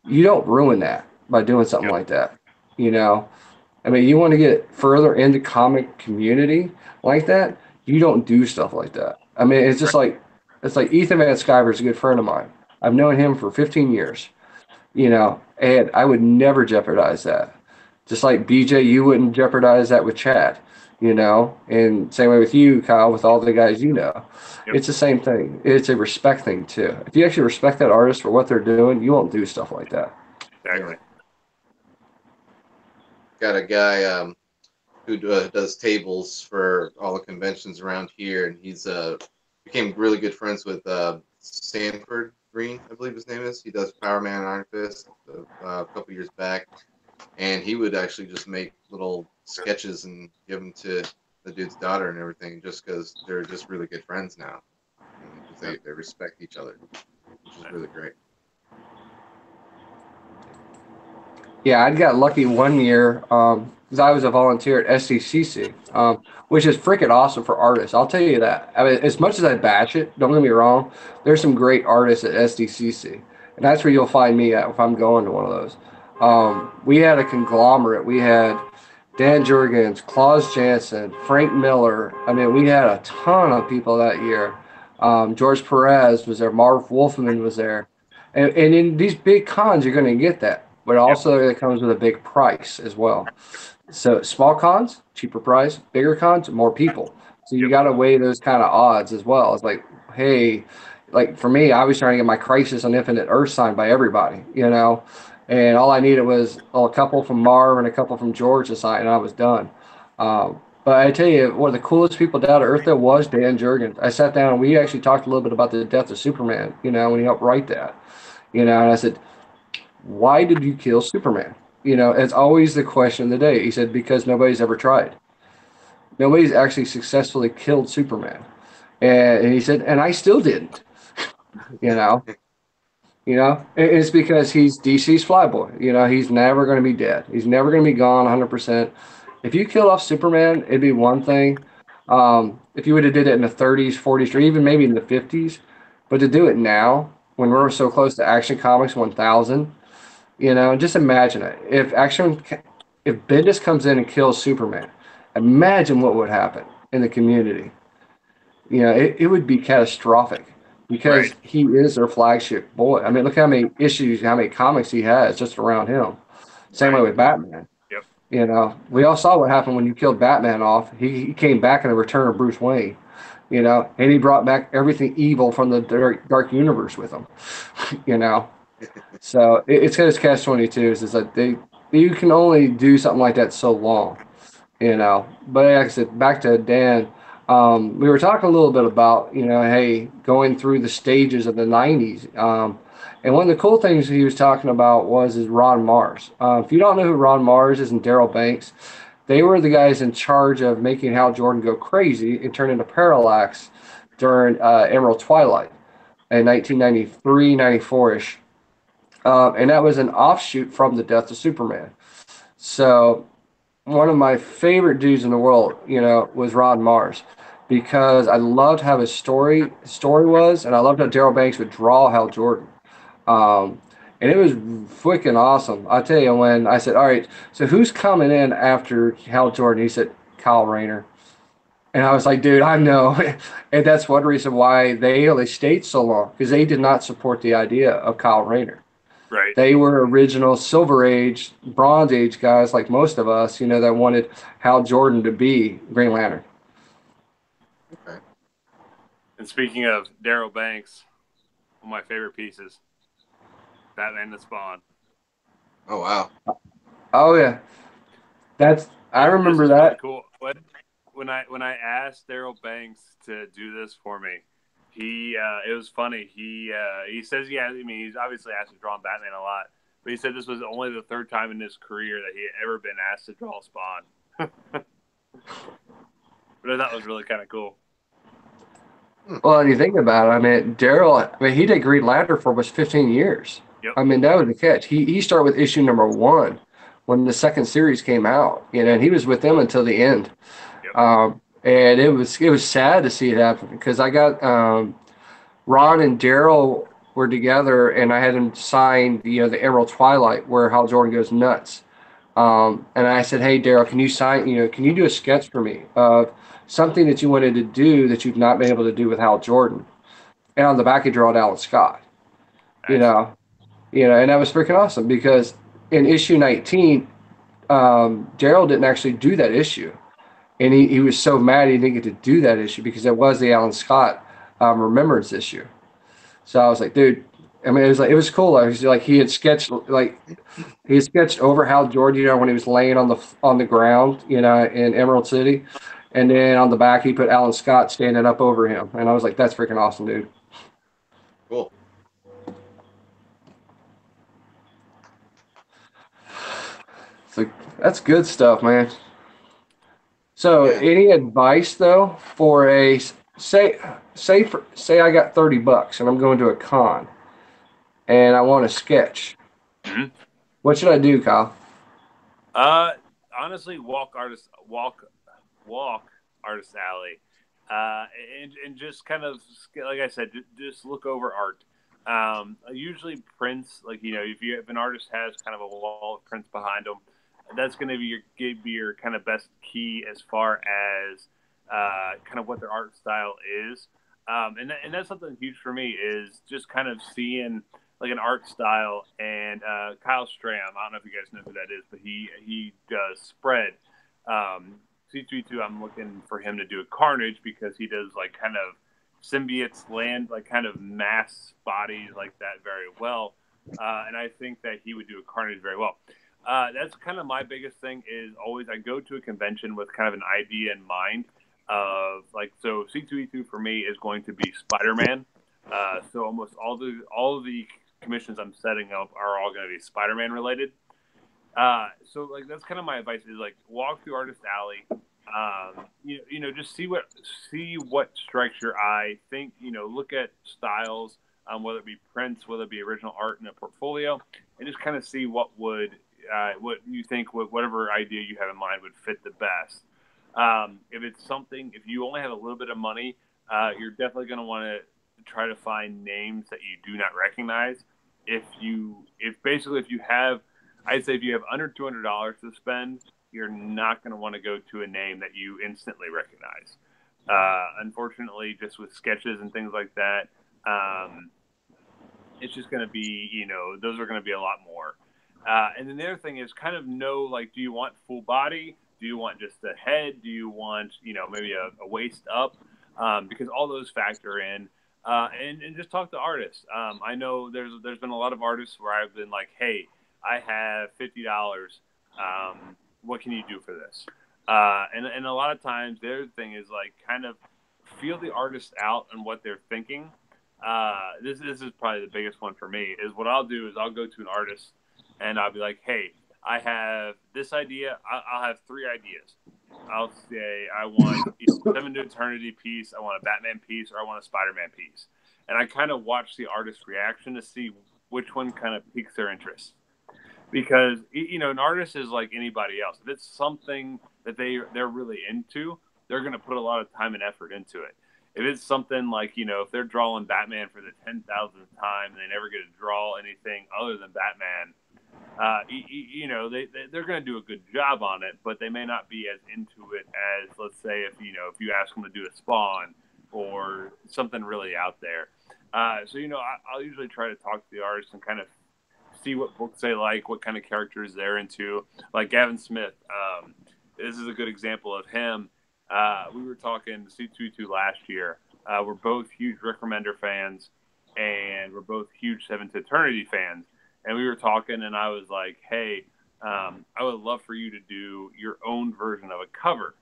you don't ruin that by doing something like that. I mean, you want to get further into comic community like that, you don't do stuff like that. I mean, it's just like Ethan Van Sciver is a good friend of mine. I've known him for 15 years, and I would never jeopardize that. Just like BJ, you wouldn't jeopardize that with Chad. And same way with you, Kyle, with all the guys Yep. It's the same thing. It's a respect thing, too. If you actually respect that artist for what they're doing, you won't do stuff like that. Exactly. Got a guy who does tables for all the conventions around here, and he's became really good friends with Sanford Green, I believe his name is. He does Power Man and Iron Fist a couple years back. And he would actually just make little sketches and give them to the dude's daughter and everything just because they're just really good friends now. They respect each other, which is really great. Yeah, I got lucky one year because I was a volunteer at SDCC, which is freaking awesome for artists. I'll tell you that. I mean, as much as I bash it, don't get me wrong, there's some great artists at SDCC. And that's where you'll find me at if I'm going to one of those. We had a conglomerate. We had Dan Jurgens, Klaus Janson, Frank Miller. I mean, we had a ton of people that year. George Perez was there. Marv Wolfman was there. And in these big cons, you're going to get that. But also it comes with a big price as well. So small cons, cheaper price. Bigger cons, more people. So you got to weigh those kind of odds as well. It's like, hey, like for me, I was trying to get my Crisis on Infinite Earth signed by everybody, you know, and all I needed was a couple from Marv and a couple from George to sign, and I was done. But I tell you, one of the coolest people down to earth there was Dan Jurgens. I sat down and we actually talked a little bit about the death of Superman, you know, when he helped write that, you know, and I said, why did you kill Superman? You know, it's always the question of the day. He said, because nobody's ever tried. Nobody's actually successfully killed Superman. And he said, and I still didn't, you know. You know, it's because he's DC's flyboy. You know, he's never going to be dead. He's never going to be gone 100%. If you killed off Superman, it'd be one thing. If you would have did it in the 30s, 40s, or even maybe in the 50s, but to do it now, when we're so close to Action Comics 1000, you know, just imagine it. If Bendis comes in and kills Superman, imagine what would happen in the community. You know, it would be catastrophic because he is their flagship boy. I mean, look how many issues, how many comics he has just around him. Same way with Batman. Yep. You know, we all saw what happened when you killed Batman off. He came back in the Return of Bruce Wayne, you know, and he brought back everything evil from the dark universe with him, you know. So it's catch-22 is that you can only do something like that so long, you know. But like I said, back to Dan. We were talking a little bit about, you know, hey, going through the stages of the 90s. And one of the cool things he was talking about was Ron Mars. If you don't know who Ron Mars is and Daryl Banks, they were the guys in charge of making Hal Jordan go crazy and turn into Parallax during Emerald Twilight in 1993, 94-ish. And that was an offshoot from the death of Superman. So one of my favorite dudes in the world, you know, was Ron Mars, because I loved how his story was, and I loved how Daryl Banks would draw Hal Jordan. And it was freaking awesome. I tell you, when I said, all right, so who's coming in after Hal Jordan? He said, Kyle Rayner. And I was like, dude, I know. And that's one reason why they stayed so long, because they did not support the idea of Kyle Rayner. Right. They were original Silver Age, Bronze Age guys like most of us, you know, that wanted Hal Jordan to be Green Lantern. Okay. And speaking of Daryl Banks, one of my favorite pieces, Batman the Spawn. Oh, wow. Oh, yeah. I remember that. Really cool. When I asked Daryl Banks to do this for me, it was funny. He says, he's obviously asked to draw Batman a lot, but he said this was only the third time in his career that he had ever been asked to draw Spawn. But I thought it was really kind of cool. Well, and you think about it, I mean, Daryl, he did Green Lantern for almost 15 years. Yep. I mean, that was the catch. He started with issue number 1 when the second series came out, you know, and he was with them until the end. Yep. And it was sad to see it happen, because I got Ron and Daryl were together, and I had him sign the Emerald Twilight where Hal Jordan goes nuts. And I said, hey, Daryl, can you do a sketch for me of something that you wanted to do that you've not been able to do with Hal Jordan? And on the back, he drew Alan Scott. Nice. You know, and that was freaking awesome, because in issue 19, Daryl didn't actually do that issue. And he was so mad he didn't get to do that issue, because it was the Alan Scott remembrance issue. So I was like, dude, I mean, it was cool. I was like, he had sketched over Hal Jordan, you know, when he was laying on the ground, you know, in Emerald City, and then on the back he put Alan Scott standing up over him, and I was like, that's freaking awesome, dude. Cool. So that's good stuff, man. So, any advice though for say I got $30 and I'm going to a con and I want to sketch? Mm-hmm. What should I do, Kyle? Honestly, walk Artist Alley, and just kind of, like I said, just look over art. Usually prints, like, if an artist has kind of a wall of prints behind them, that's going to be your kind of best key as far as kind of what their art style is. And that's something huge for me, is just kind of seeing like an art style. And Kyle Stram, I don't know if you guys know who that is, but he does Spread. C2E2, I'm looking for him to do a Carnage, because he does like kind of symbiotes land, like kind of mass bodies like that very well. And I think that he would do a Carnage very well. That's kind of my biggest thing, is always I go to a convention with kind of an idea in mind of like, so C2E2 for me is going to be Spider-Man. So almost all of the commissions I'm setting up are all going to be Spider-Man related. So like, that's kind of my advice, is like, walk through Artist Alley. Just see what strikes your eye. Think, look at styles, whether it be prints, whether it be original art in a portfolio, and just kind of see what you think, whatever idea you have in mind would fit the best. If you only have a little bit of money, you're definitely going to want to try to find names that you do not recognize. I'd say if you have under $200 to spend, you're not going to want to go to a name that you instantly recognize. Unfortunately, just with sketches and things like that, it's just going to be, those are going to be a lot more. And then the other thing is kind of know, like, do you want full body? Do you want just the head? Do you want, maybe a waist up? Because all those factor in. And just talk to artists. I know there's been a lot of artists where I've been like, hey, I have $50. What can you do for this? And a lot of times the other thing is like, kind of feel the artist out and what they're thinking. This is probably the biggest one for me, is what I'll do is I'll go to an artist and I'll be like, hey, I have this idea. I'll have 3 ideas. I'll say I want Seven to Eternity piece, I want a Batman piece, or I want a Spider-Man piece. And I kind of watch the artist's reaction to see which one kind of piques their interest. Because, an artist is like anybody else. If it's something that they're really into, they're going to put a lot of time and effort into it. If it's something like, if they're drawing Batman for the 10,000th time and they never get to draw anything other than Batman, they're going to do a good job on it, but they may not be as into it as, let's say, if you ask them to do a Spawn or something really out there. So I'll usually try to talk to the artist and kind of see what books they like, what kind of characters they're into. Like Gavin Smith, this is a good example of him. We were talking C2E2 last year. We're both huge Rick Remender fans, and we're both huge Seven to Eternity fans. And we were talking, and I was like, hey, I would love for you to do your own version of a cover.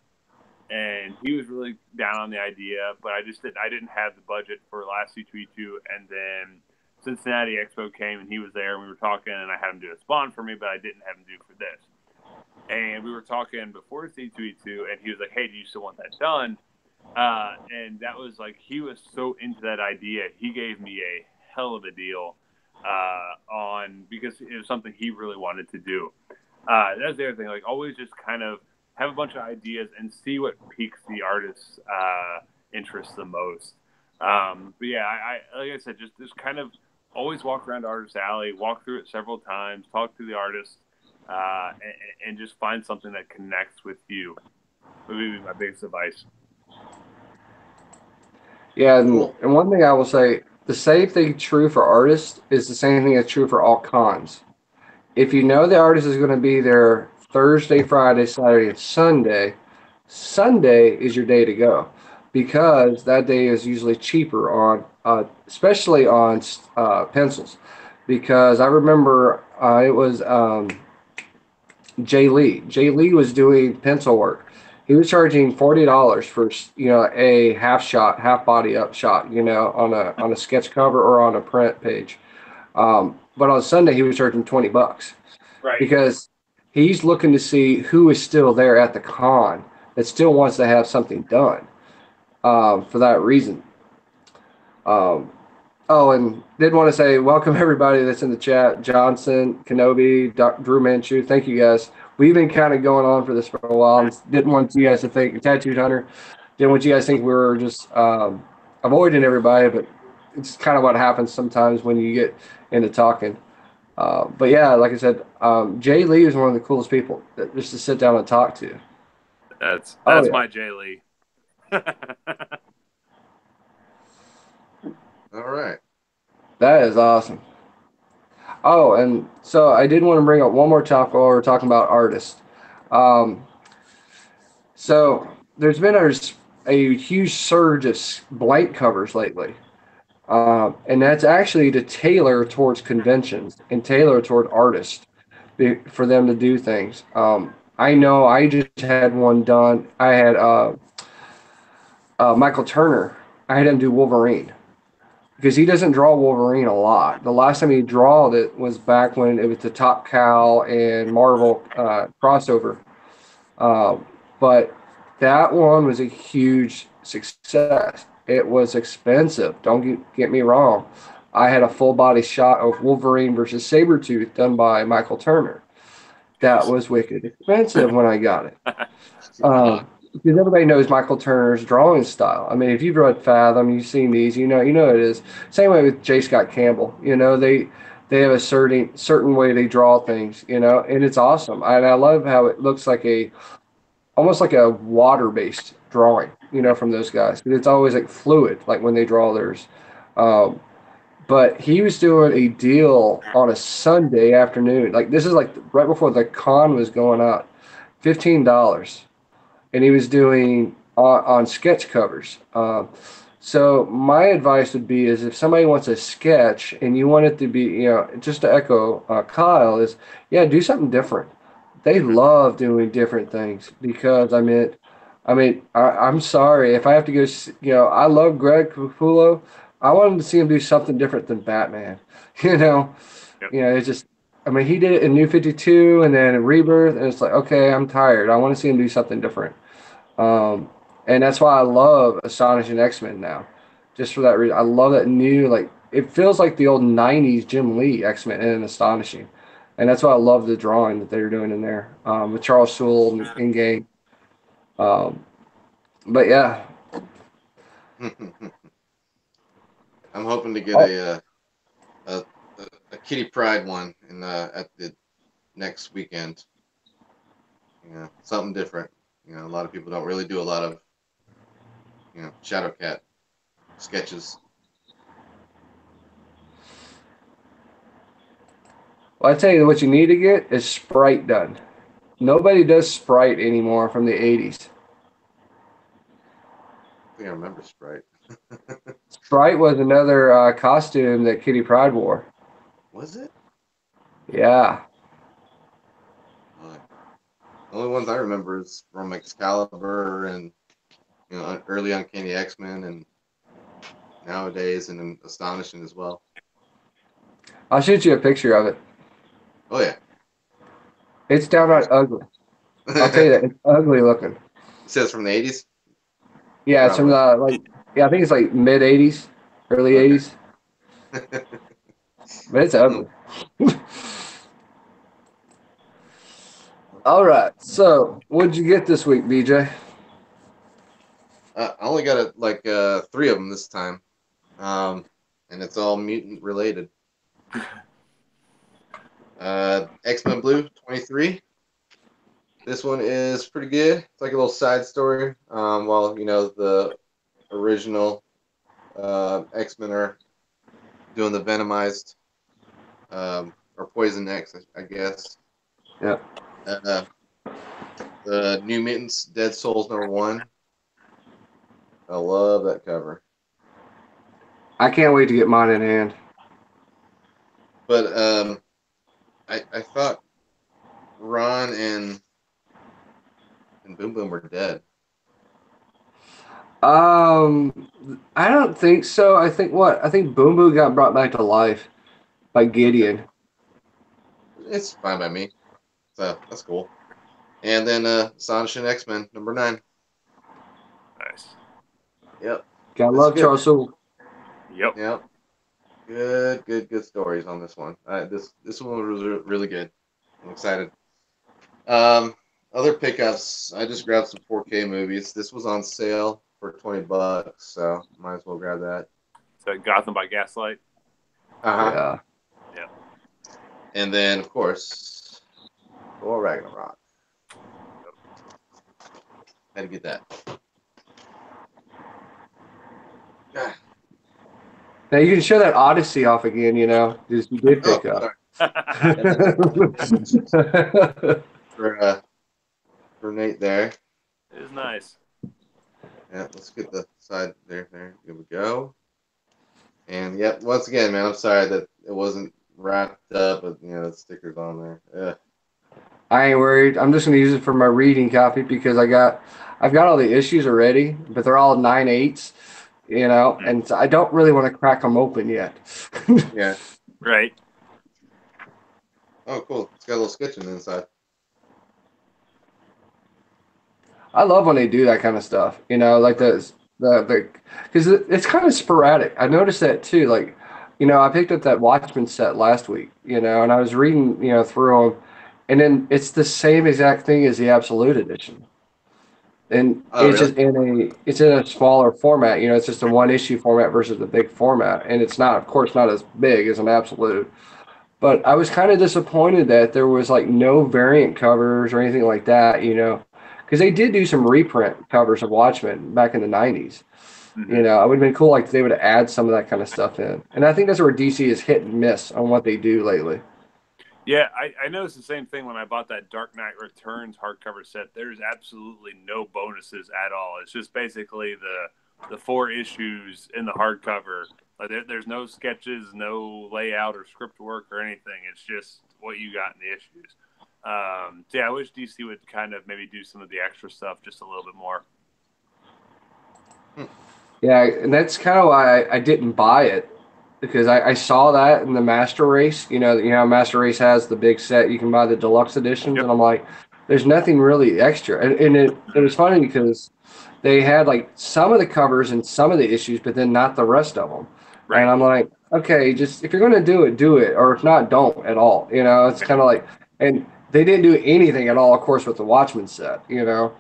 And he was really down on the idea, but I didn't have the budget for last C2E2. And then Cincinnati Expo came, and he was there, and we were talking, and I had him do a Spawn for me, but I didn't have him do for this. And we were talking before C2E2, and he was like, hey, do you still want that done? And that was like, he was so into that idea. He gave me a hell of a deal because it was something he really wanted to do. That's the other thing, like, always just kind of have a bunch of ideas and see what piques the artist's interest the most. But yeah, I like I said, just kind of always walk around Artist Alley, walk through it several times, talk to the artist, and just find something that connects with you. That would be my biggest advice. Yeah, and one thing I will say, the same thing true for artists is the same thing that's true for all cons. If you know the artist is going to be there Thursday, Friday, Saturday, and Sunday, Sunday is your day to go, because that day is usually cheaper on, especially on pencils. Because I remember it was Jay Lee. Jay Lee was doing pencil work. He was charging $40 for a half body up shot, on a sketch cover or on a print page. But on Sunday he was charging $20, Right? Because he's looking to see who is still there at the con that still wants to have something done. For that reason. And did want to say welcome everybody that's in the chat. Johnson, Kenobi, Drew Manchu. Thank you guys. We've been kind of going on for this for a while. Didn't want you guys to think, Tattooed Hunter, didn't want you guys to think we were just avoiding everybody, but it's kind of what happens sometimes when you get into talking. But yeah, like I said, Jay Lee is one of the coolest people just to sit down and talk to. That's Oh yeah, my Jay Lee. All right. that is awesome. Oh, and so I did want to bring up one more topic while we're talking about artists. Um, so there's been a huge surge of blank covers lately. And that's actually to tailor towards conventions and tailor toward artists for them to do things. I know I just had one done. I had Michael Turner. I had him do Wolverine because he doesn't draw Wolverine a lot. The last time he drawed it was back when it was the Top Cow and Marvel crossover. But that one was a huge success. It was expensive. Don't get me wrong. I had a full body shot of Wolverine versus Sabretooth done by Michael Turner. That was wicked expensive when I got it. Because everybody knows Michael Turner's drawing style. I mean, if you've read Fathom, you've seen these, you know it is. Same way with J. Scott Campbell. They have a certain way they draw things, and it's awesome. And I love how it looks like almost like a water-based drawing, from those guys. But it's always like fluid, like when they draw theirs. But he was doing a deal on a Sunday afternoon. Like this is like right before the con was going out, $15, and he was doing on sketch covers. So my advice would be is if somebody wants a sketch and you want it to be, just to echo Kyle, is do something different. They love doing different things because I'm sorry if I have to go. I love Greg Capullo. I wanted to see him do something different than Batman. Yep. It's just. He did it in New 52 and then in Rebirth, and it's like, okay, I'm tired. I want to see him do something different. And that's why I love Astonishing X-Men now. Just for that reason. I love that new, like, it feels like the old 90s Jim Lee X-Men in Astonishing. And that's why I love the drawing that they're doing in there with Charles Soule in game. But yeah. I'm hoping to get a Kitty Pride one at the next weekend. Something different. A lot of people don't really do a lot of Shadowcat sketches. Well, I tell you what you need to get is Sprite done. Nobody does Sprite anymore from the 80s. I think I remember Sprite. Sprite was another costume that Kitty Pryde wore. Was it? Yeah. The only ones I remember is from Excalibur and early Uncanny X-Men and nowadays and Astonishing as well. I'll shoot you a picture of it. Oh yeah. It's downright ugly. I'll tell you that. It's ugly looking. It says from the 80s? Yeah, it's from the I think it's like mid 80s, early 80s. But it's ugly. All right. So, what'd you get this week, BJ? I only got like 3 of them this time, and it's all mutant related. X-Men Blue 23. This one is pretty good. It's like a little side story. While the original X-Men are doing the Venomized or Poison X, I guess. Yeah. The New Mutants Dead Souls #1. I love that cover. I can't wait to get mine in hand. But I thought Ron and Boom Boom were dead. I don't think so. I think Boom Boom got brought back to life by Gideon. It's fine by me. So that's cool. And then Astonishing X-Men #9. Nice. Yep. Gotta love Charles Soule. Yep. Good stories on this one. This one was really good. I'm excited. Other pickups. I just grabbed some 4K movies. This was on sale for $20, so might as well grab that. Gotham by Gaslight. Yeah. Yeah. And then, of course, Thor Ragnarok. Had to get that. Now you can show that Odyssey off again, you know, just you did pick up. For Nate there. It is nice. Yeah, let's get the side there. Here we go. And yep, once again, man, I'm sorry that it wasn't wrapped up with the stickers on there. Yeah. I ain't worried. I'm just gonna use it for my reading copy because I've got all the issues already, but they're all 9/8, you know, and so I don't really want to crack them open yet. Yeah. Right. Oh, cool. It's got a little sketching inside. I love when they do that kind of stuff, you know, like the because it's kind of sporadic. I noticed that too. Like, you know, I picked up that Watchmen set last week, you know, and I was reading, you know, through them, and then it's the same exact thing as the Absolute Edition, and it's really? just it's in a smaller format. You know, it's just a one issue format versus the big format, and it's not, of course, not as big as an Absolute. But I was kind of disappointed that there was like no variant covers or anything like that, you know, because they did do some reprint covers of Watchmen back in the 90s. Mm-hmm. You know, it would have been cool like they would add some of that kind of stuff in. And I think that's where DC is hit and miss on what they do lately. Yeah, I noticed the same thing when I bought that Dark Knight Returns hardcover set. There's absolutely no bonuses at all. It's just basically the 4 issues in the hardcover. Like there's no sketches, no layout or script work or anything. It's just what you got in the issues. So yeah, I wish DC would kind of maybe do some of the extra stuff just a little bit more. Yeah, and that's kind of why I didn't buy it, because I saw that in the Master Race. You know, Master Race has the big set. You can buy the deluxe editions, Yep. and I'm like, there's nothing really extra. And it was funny because they had like some of the covers and some of the issues, but then not the rest of them. Right. And I'm like, okay, just if you're going to do it, or if not, don't at all. You know, it's kind of like, and they didn't do anything at all, of course, with the Watchmen set. You know.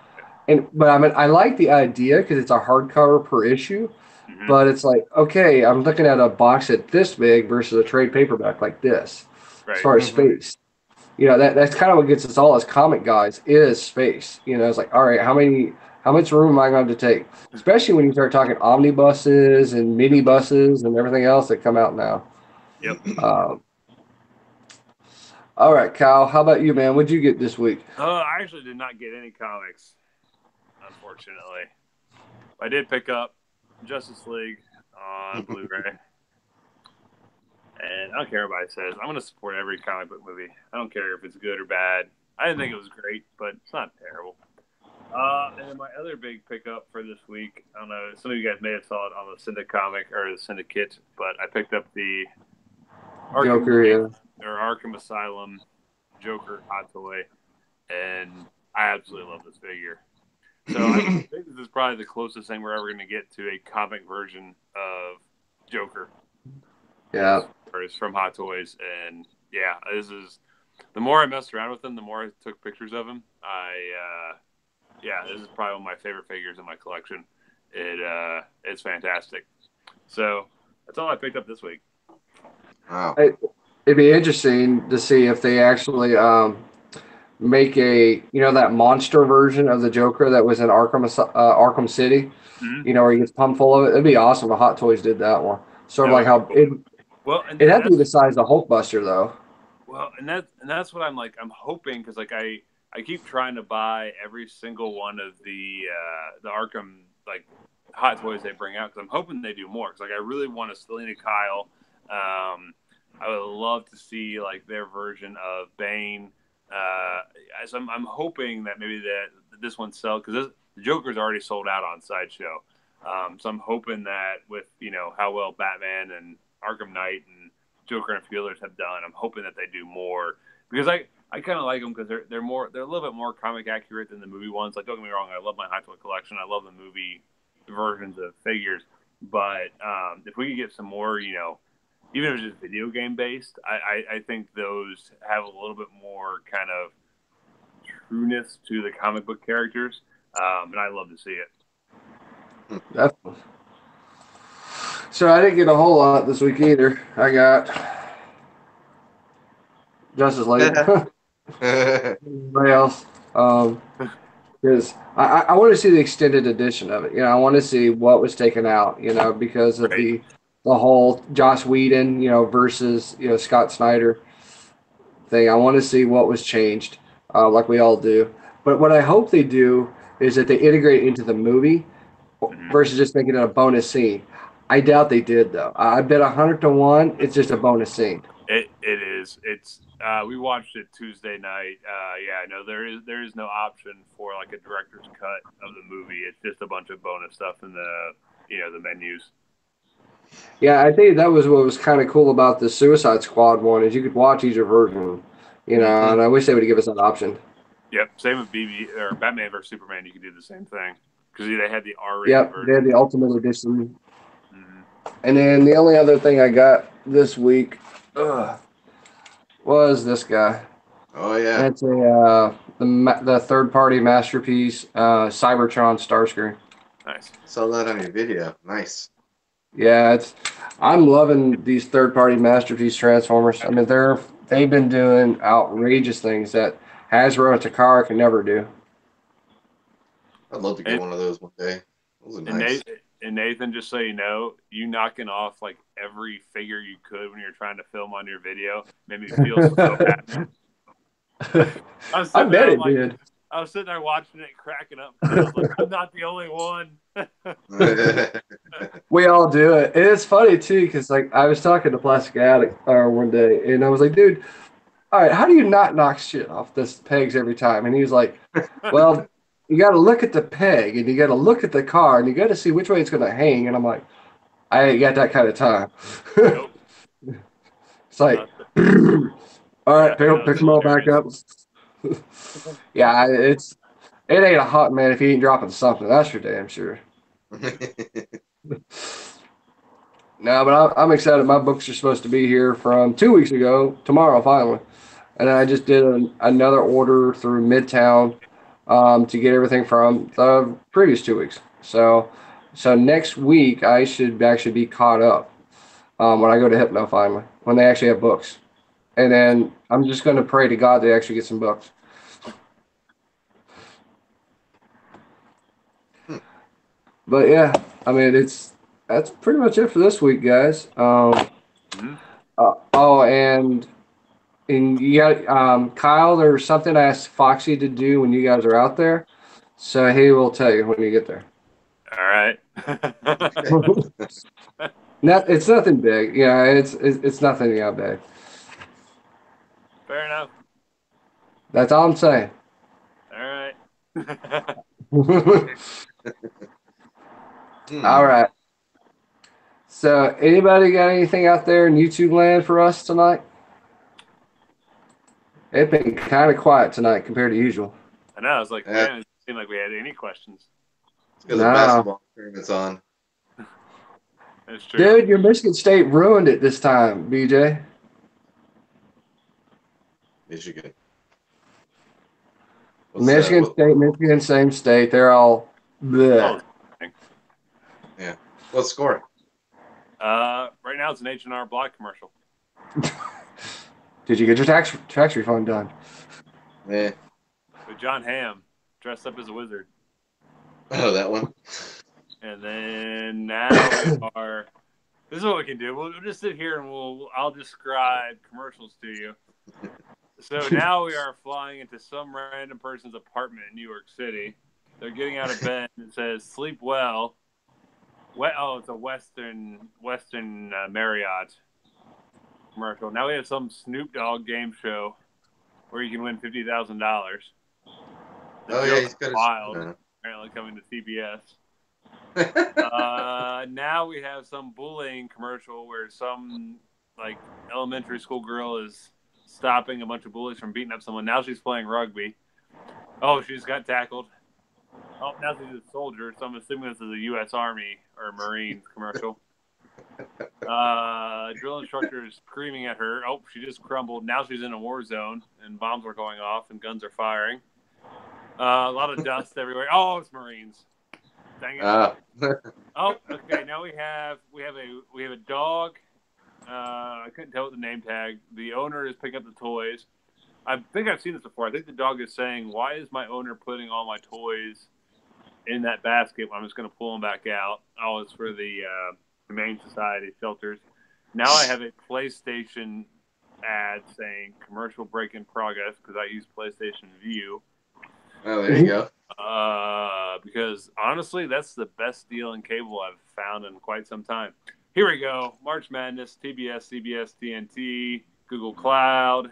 But I mean, I like the idea because it's a hardcover per issue. Mm-hmm. But it's like, okay, I'm looking at a box that's this big versus a trade paperback like this, Right. as far as space. You know, that's kind of what gets us all as comic guys is space. You know, it's like, all right, how much room am I going to take? Especially when you start talking omnibuses and minibuses and everything else that come out now. Yep. All right, Kyle, how about you, man? What'd you get this week? I actually did not get any comics, unfortunately. I did pick up Justice League on Blu-ray. And I don't care what anybody says. I'm going to support every comic book movie. I don't care if it's good or bad. I didn't think it was great, but it's not terrible. And then my other big pickup for this week, I don't know, some of you guys may have saw it on the Syndi-Comic or the Syndicate, but I picked up the Arkham Asylum Joker hot toy, and I absolutely love this figure. So I think this is probably the closest thing we're ever going to get to a comic version of Joker. Yeah. It's from Hot Toys, and yeah, this is the more I messed around with him, the more I took pictures of him. This is probably one of my favorite figures in my collection. It's fantastic. So that's all I picked up this week. Wow. It'd be interesting to see if they actually make that monster version of the Joker that was in Arkham City. Mm-hmm. You know, where he gets pumped full of it. It'd be awesome if Hot Toys did that one. Sort of like how it had to be the size of Hulkbuster though. Well, and that's what I'm like. I'm hoping because like I keep trying to buy every single one of the Arkham like Hot Toys they bring out because I'm hoping they do more. Because like I really want a Selena Kyle. I would love to see like their version of Bane. So I'm hoping that maybe this one sells because the Joker's already sold out on Sideshow. So I'm hoping that with how well Batman and Arkham Knight and Joker and a few others have done, I'm hoping that they do more because I kind of like them because they're a little bit more comic accurate than the movie ones. Like don't get me wrong, I love my Hot Toy collection. I love the movie versions of figures, but if we could get some more, even if it's just video game based, I think those have a little bit more kind of trueness to the comic book characters, and I love to see it. Definitely. So I didn't get a whole lot this week either. I got Justice League. Everybody else. Because I want to see the extended edition of it. You know, I want to see what was taken out. You know, because of Right. the whole Joss Whedon, versus Scott Snyder thing. I want to see what was changed, like we all do. But what I hope they do is that they integrate it into the movie Mhm. versus just making it a bonus scene. I doubt they did though. I bet 100 to 1 it's just a bonus scene. It is. It's we watched it Tuesday night. Yeah, no, there is no option for like a director's cut of the movie. It's just a bunch of bonus stuff in the menus. Yeah, I think that was what was kind of cool about the Suicide Squad one is you could watch either version, Mhm. and I wish they would give us that option. Yep. Same with BB or Batman versus Superman. You could do the same thing because they had the R-rated Yep, they had version. the Ultimate Edition. Mhm. And then the only other thing I got this week was this guy. Oh yeah. It's the third party masterpiece, Cybertron Starscream. Nice. Saw that on your video. Nice. Yeah, I'm loving these third party masterpiece Transformers. I mean, they've been doing outrageous things that Hasbro and Takara can never do. I'd love to get And, one of those one day. Those are and nice. Nathan, just so you know, you knocking off like every figure you could when you're trying to film on your video made me feel so happy. I was I sitting bet there it like did. I was sitting there watching it, cracking up because I was like, I'm not the only one. We all do it. And it's funny too, because like I was talking to Plastic Addict one day, and I was like, dude, all right, how do you not knock shit off this pegs every time? And he was like, well, you got to look at the peg, and you got to look at the car, and you got to see which way it's going to hang. And I'm like, I ain't got that kind of time. Nope. It's like, Uh, all yeah, right, that was pick them all back hilarious. up. Yeah, it ain't a hot man if he ain't dropping something. That's for damn sure. No, but I'm excited. My books are supposed to be here from 2 weeks ago, tomorrow finally. And I just did another order through Midtown to get everything from the previous 2 weeks. So next week I should actually be caught up when I go to Hypno finally, when they actually have books. And then I'm just going to pray to God they actually get some books. But yeah, I mean that's pretty much it for this week, guys. Mhm. And you got Kyle. There's something I asked Foxy to do when you guys are out there, so he will tell you when you get there. All right. It's nothing big. Yeah, it's nothing big. Fair enough. That's all I'm saying. All right. All right. So, anybody got anything out there in YouTube land for us tonight? It's been kind of quiet tonight compared to usual. I know. I was like, Yeah, man, it seemed like we had any questions. it's because the No, basketball tournament's on. That's true. dude, your Michigan State ruined it this time, BJ. Michigan. Michigan State, Michigan, same state. They're all bleh. Oh, Yeah. What's score? right now it's an H&R Block commercial. Did you get your tax refund done? Yeah. With John Hamm dressed up as a wizard. Oh, that one. And then now we are. This is what we can do. We'll just sit here and I'll describe commercials to you. So now we are flying into some random person's apartment in New York City. They're getting out of bed and it says "Sleep well." It's a Western Marriott commercial. Now we have some Snoop Dogg game show where you can win $50,000. Oh yeah, he's got wild. a Apparently coming to CBS. Now we have some bullying commercial where some like elementary school girl is stopping a bunch of bullies from beating up someone. Now she's playing rugby. Oh, she just got tackled. Oh, now she's a soldier, so I'm assuming this is a U.S. Army or Marines commercial. Drill instructor is screaming at her. Oh, she just crumbled. Now she's in a war zone, and bombs are going off, and guns are firing. A lot of dust everywhere. Oh, it's Marines. Dang it. Ah. Oh, okay. Now we have a dog. I couldn't tell with the name tag. The owner is picking up the toys. I think I've seen this before. I think the dog is saying, "Why is my owner putting all my toys in that basket when I'm just going to pull them back out?" Oh, it's for the Humane Society shelters. Now I have a PlayStation ad saying "commercial break in progress" because I use PlayStation View. Oh, there you go. Because honestly, that's the best deal in cable I've found in quite some time. Here we go. March Madness, TBS, CBS, TNT, Google Cloud.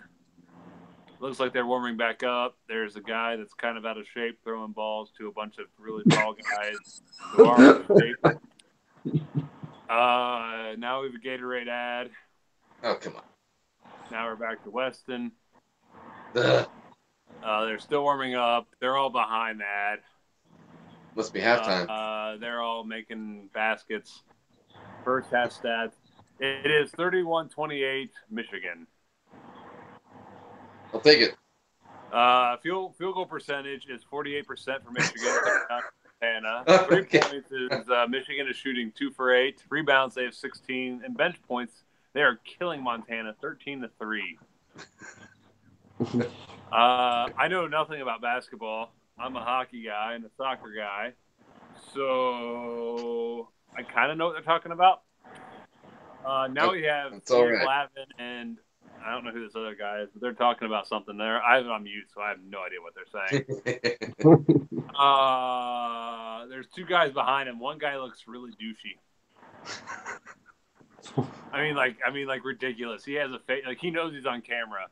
Looks like they're warming back up. There's a guy that's kind of out of shape throwing balls to a bunch of really tall guys who are out of shape. Now we have a Gatorade ad. Oh, come on. Now we're back to Weston. Ugh. They're still warming up. They're all behind that. Must be halftime. They're all making baskets. First half stats. It is 31-28 Michigan. I'll take it. Field goal percentage is 48% for Michigan. Montana. 3 Okay. points is Michigan is shooting 2 for 8. Rebounds they have 16, and bench points they are killing Montana 13-3. I know nothing about basketball. I'm a hockey guy and a soccer guy, so I kind of know what they're talking about. Now we have Neal Lavin and I don't know who this other guy is, but they're talking about something there. I have it on mute, so I have no idea what they're saying. There's 2 guys behind him. One guy looks really douchey. I mean, like ridiculous. He has a face like he knows he's on camera,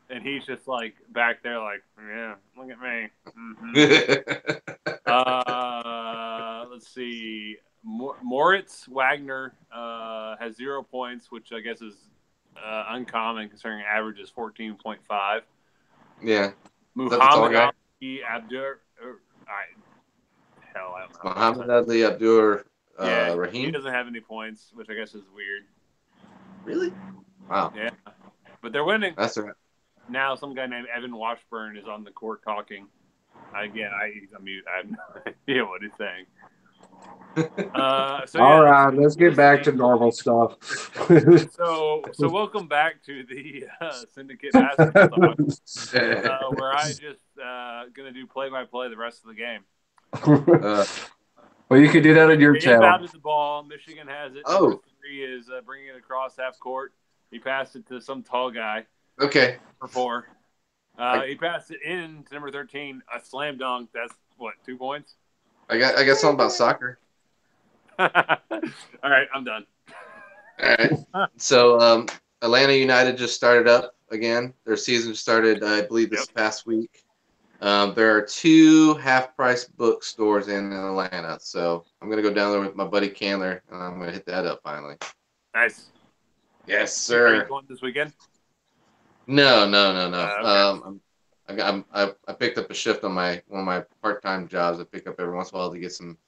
and he's just like back there, like, yeah, look at me. Mm-hmm. Let's see. Moritz Wagner has 0 points, which I guess is uncommon considering average is 14.5. Yeah. Muhammad Ali Abdur. I don't know. Muhammad Ali Abdur Rahim. He Rahim. doesn't have any points, which I guess is weird. Really? Wow. Yeah. But they're winning. That's right. Now some guy named Evan Washburn is on the court talking. Again, he's on mute. I have no idea what he's saying. All right, let's get back to normal stuff. So welcome back to the Syndicate Basketball Talk, where I just gonna do play-by-play the rest of the game. Well, you could do that on your channel. He inbounded the ball. Michigan has it. Oh. Number 3 is bringing it across half court. He passed it to some tall guy. Okay. For 4. He passed it in to number 13. A slam dunk. That's what, 2 points? I got something about soccer. All right, I'm done. All right. So Atlanta United just started up again. Their season started, I believe, this past week. There are 2 half-price bookstores in Atlanta, so I'm gonna go down there with my buddy Candler, and I'm gonna hit that up finally. Nice. Yes, sir. Are you going this weekend? No. Okay. I picked up a shift on one of my part-time jobs. I pick up every once in a while to get some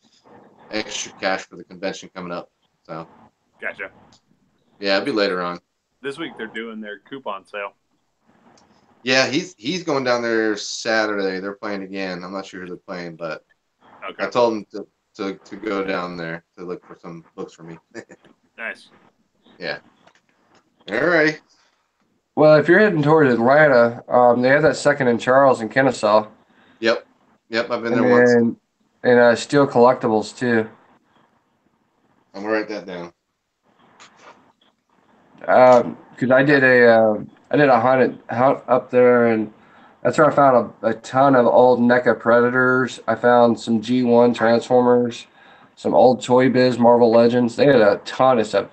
extra cash for the convention coming up. So. Gotcha. Yeah, it'll be later on. This week they're doing their coupon sale. Yeah, he's going down there Saturday. They're playing again. I'm not sure who they're playing, but okay. I told him to go down there to look for some books for me. Nice. Yeah. All right. Well, if you're heading towards Atlanta, they have that second in Charles and Kennesaw. Yep. I've been there once. And Steel Collectibles too. I'm gonna write that down. Because I did a hunt up there, and that's where I found a ton of old NECA Predators. I found some G1 Transformers, some old Toy Biz Marvel Legends. They had a ton of stuff.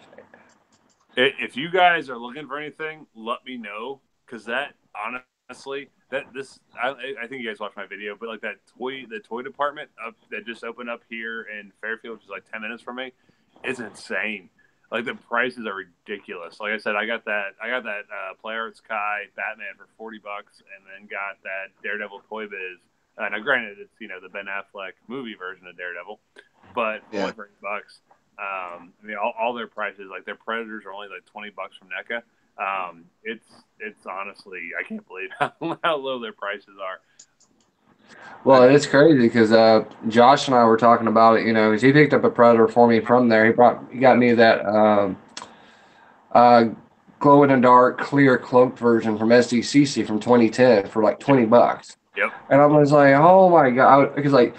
If you guys are looking for anything, let me know, because that honestly, I think you guys watched my video, but like the toy department that just opened up here in Fairfield, which is like 10 minutes from me, it's insane. Like the prices are ridiculous. Like I said, I got that Play Arts Kai Batman for $40, and then got that Daredevil Toy Biz. Now, granted, it's the Ben Affleck movie version of Daredevil, but only for $8. I mean, all their prices, like their Predators, are only like $20 from NECA. It's honestly, I can't believe how low their prices are. Well, it's crazy because Josh and I were talking about it. You know, 'cause he picked up a Predator for me from there. He got me that uh, glow in the dark clear cloaked version from SDCC from 2010 for like $20. Yep. And I was like, oh my god, because like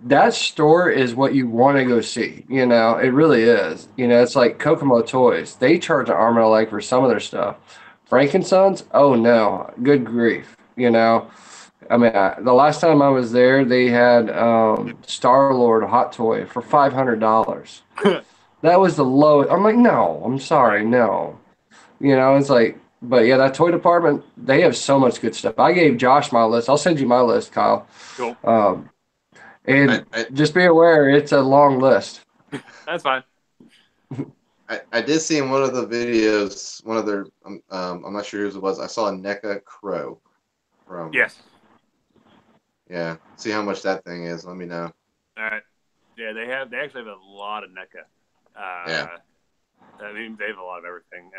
that store is what you want to go see. You know, it really is. You know, it's like Kokomo Toys. They charge an arm and a leg for some of their stuff. Frankensons, oh no, good grief. You know, I mean, the last time I was there, they had Star Lord Hot Toy for $500. That was the lowest. I'm like, no, I'm sorry, no. You know, it's like, but yeah, that toy department, they have so much good stuff. I gave Josh my list. I'll send you my list, Kyle. Cool. And just be aware, it's a long list. That's fine. I did see in one of the videos, one of their, I'm not sure whose it was. I saw a NECA Crow from. Yes. Yeah. See how much that thing is. Let me know. All right. Yeah, they actually have a lot of NECA. Yeah. I mean, they have a lot of everything.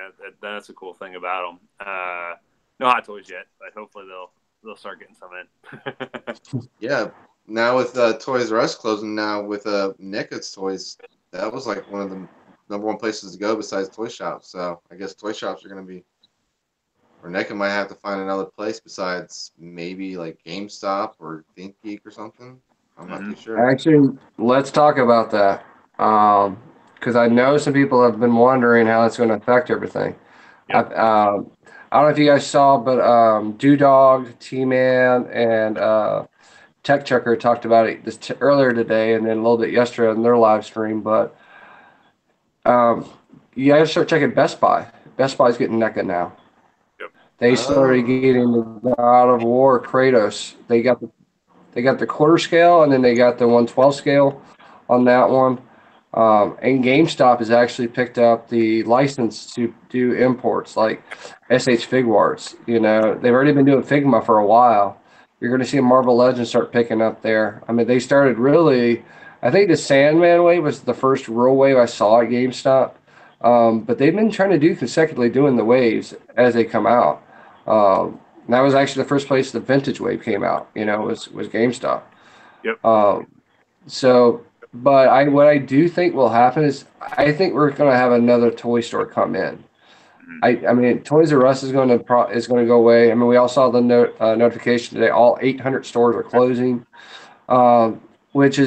That's a cool thing about them. No Hot Toys yet, but hopefully they'll start getting some in. Yeah. Now with Toys R Us closing now with NECA's toys, that was like one of the #1 places to go besides toy shops. So I guess toy shops are going to be, or NECA might have to find another place besides maybe like GameStop or ThinkGeek or something. I'm not too sure. Actually, let's talk about that. Because I know some people have been wondering how it's going to affect everything. Yep. I don't know if you guys saw, but Dewdog, T-Man, and Tech Checker talked about it earlier today and then a little bit yesterday on their live stream. But you guys start checking Best Buy. Best Buy's getting NECA now. Yep. They started getting the God of War Kratos. They got the quarter scale and then they got the 1/12 scale on that one. And GameStop has actually picked up the license to do imports like SH Figuarts. You know, they've already been doing Figma for a while. You're going to see Marvel Legends start picking up there. I mean, they started really, I think the Sandman wave was the first real wave I saw at GameStop. But they've been trying to do consecutively doing the waves as they come out. That was actually the first place the vintage wave came out, you know, was GameStop. Yep. But what I do think will happen is I think we're going to have another toy store come in. I mean, Toys R Us is going to go away. I mean, we all saw the notification today. All 800 stores are closing, which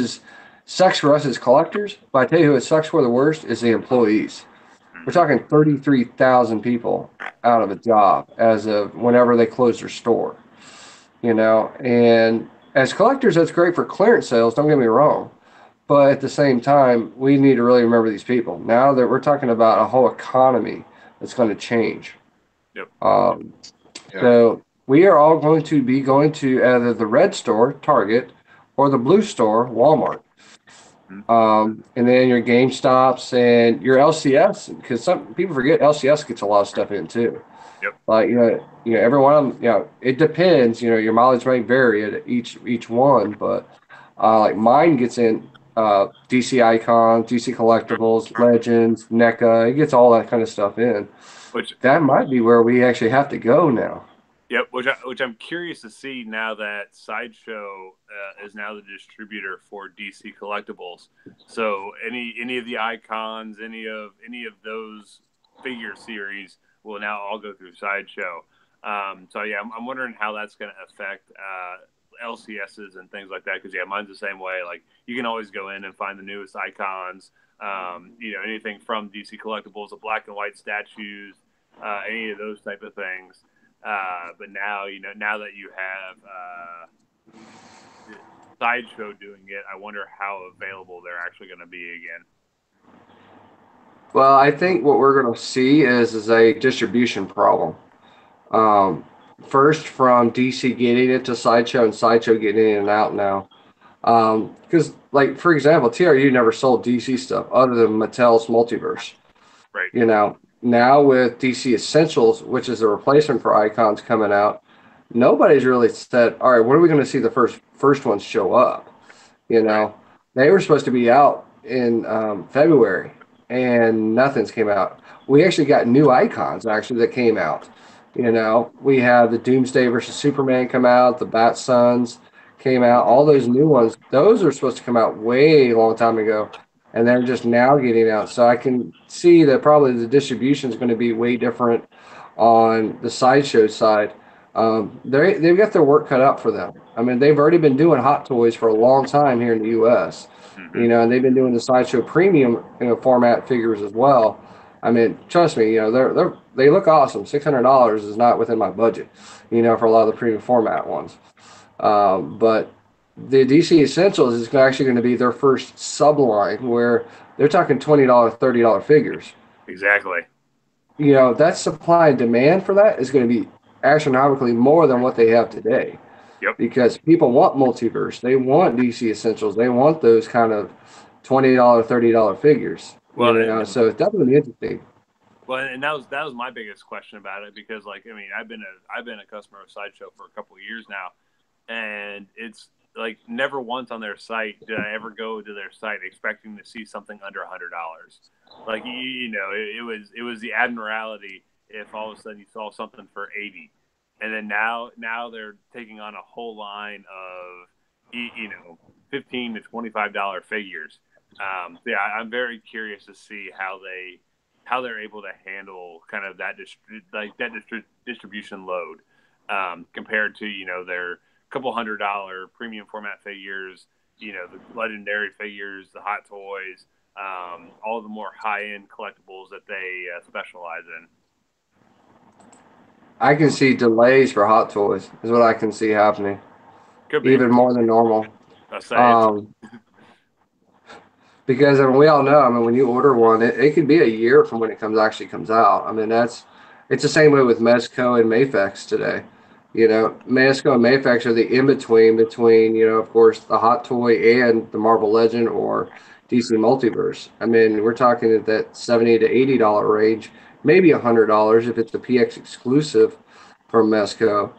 sucks for us as collectors. But I tell you who it sucks for the worst is the employees. We're talking 33,000 people out of a job as of whenever they close their store. You know, and as collectors, that's great for clearance sales. Don't get me wrong. But at the same time, we need to really remember these people. Now that we're talking about a whole economy that's going to change. Yep. So we are all going to be going to either the red store, Target, or the blue store, Walmart. And then your GameStops and your LCS, because some people forget LCS gets a lot of stuff in too. Yep. Like, you know, every one of them, you know, it depends. You know, your mileage may vary at each one, but like mine gets in DC Icons, DC Collectibles, Legends, NECA. It gets all that kind of stuff in. That might be where we actually have to go now. Yep, which I'm curious to see now that Sideshow is now the distributor for DC Collectibles. So any of the icons, any of those figure series will now all go through Sideshow. So yeah, I'm wondering how that's going to affect LCSs and things like that. Because yeah, mine's the same way. Like you can always go in and find the newest icons. You know, anything from DC Collectibles, the black and white statues, any of those type of things. But now, you know, now that you have Sideshow doing it, I wonder how available they're actually going to be again. Well, I think what we're going to see is a distribution problem. First, from DC getting it to Sideshow and Sideshow getting in and out now. Because, like, for example, TRU never sold DC stuff other than Mattel's Multiverse. Right. You know, now with DC Essentials, which is a replacement for Icons coming out, nobody's really said, all right, when are we going to see the first ones show up? You know, they were supposed to be out in February, and nothing's came out. We actually got new Icons, actually, that came out. You know, we have the Doomsday versus Superman come out, the Bat Sons came out. All those new ones, those are supposed to come out way long time ago, and they're just now getting out. So I can see that probably the distribution is going to be way different on the sideshow side. They've got their work cut out for them. I mean, they've already been doing Hot Toys for a long time here in the U.S. Mm-hmm. You know, and they've been doing the sideshow premium, format figures as well. I mean, trust me, they look awesome. $600 is not within my budget, for a lot of the premium format ones. But the DC Essentials is actually going to be their first subline where they're talking $20, $30 figures. Exactly. That supply and demand for that is going to be astronomically more than what they have today. Yep. Because people want multiverse, they want DC Essentials, they want those kind of $20, $30 figures. Well, so it's definitely interesting. Well, and that was my biggest question about it because, I've been a customer of Sideshow for a couple of years now, and it's like never once on their site did I ever go to their site expecting to see something under $100. Like it was the abnormality if all of a sudden you saw something for 80, and then now they're taking on a whole line of $15 to $25 figures. I'm very curious to see how they're able to handle kind of that distribution load compared to their couple $100 premium format figures, the legendary figures, the Hot Toys, all the more high end collectibles that they specialize in. I can see delays for Hot Toys is what I can see happening. Could be. Even more than normal. Because we all know, when you order one, it could be a year from when it actually comes out. It's the same way with Mezco and Mafex today. Mezco and Mafex are the between, of course, the Hot Toy and the Marvel Legend or DC Multiverse. We're talking at that $70 to $80 range, maybe $100 if it's the PX exclusive from Mezco.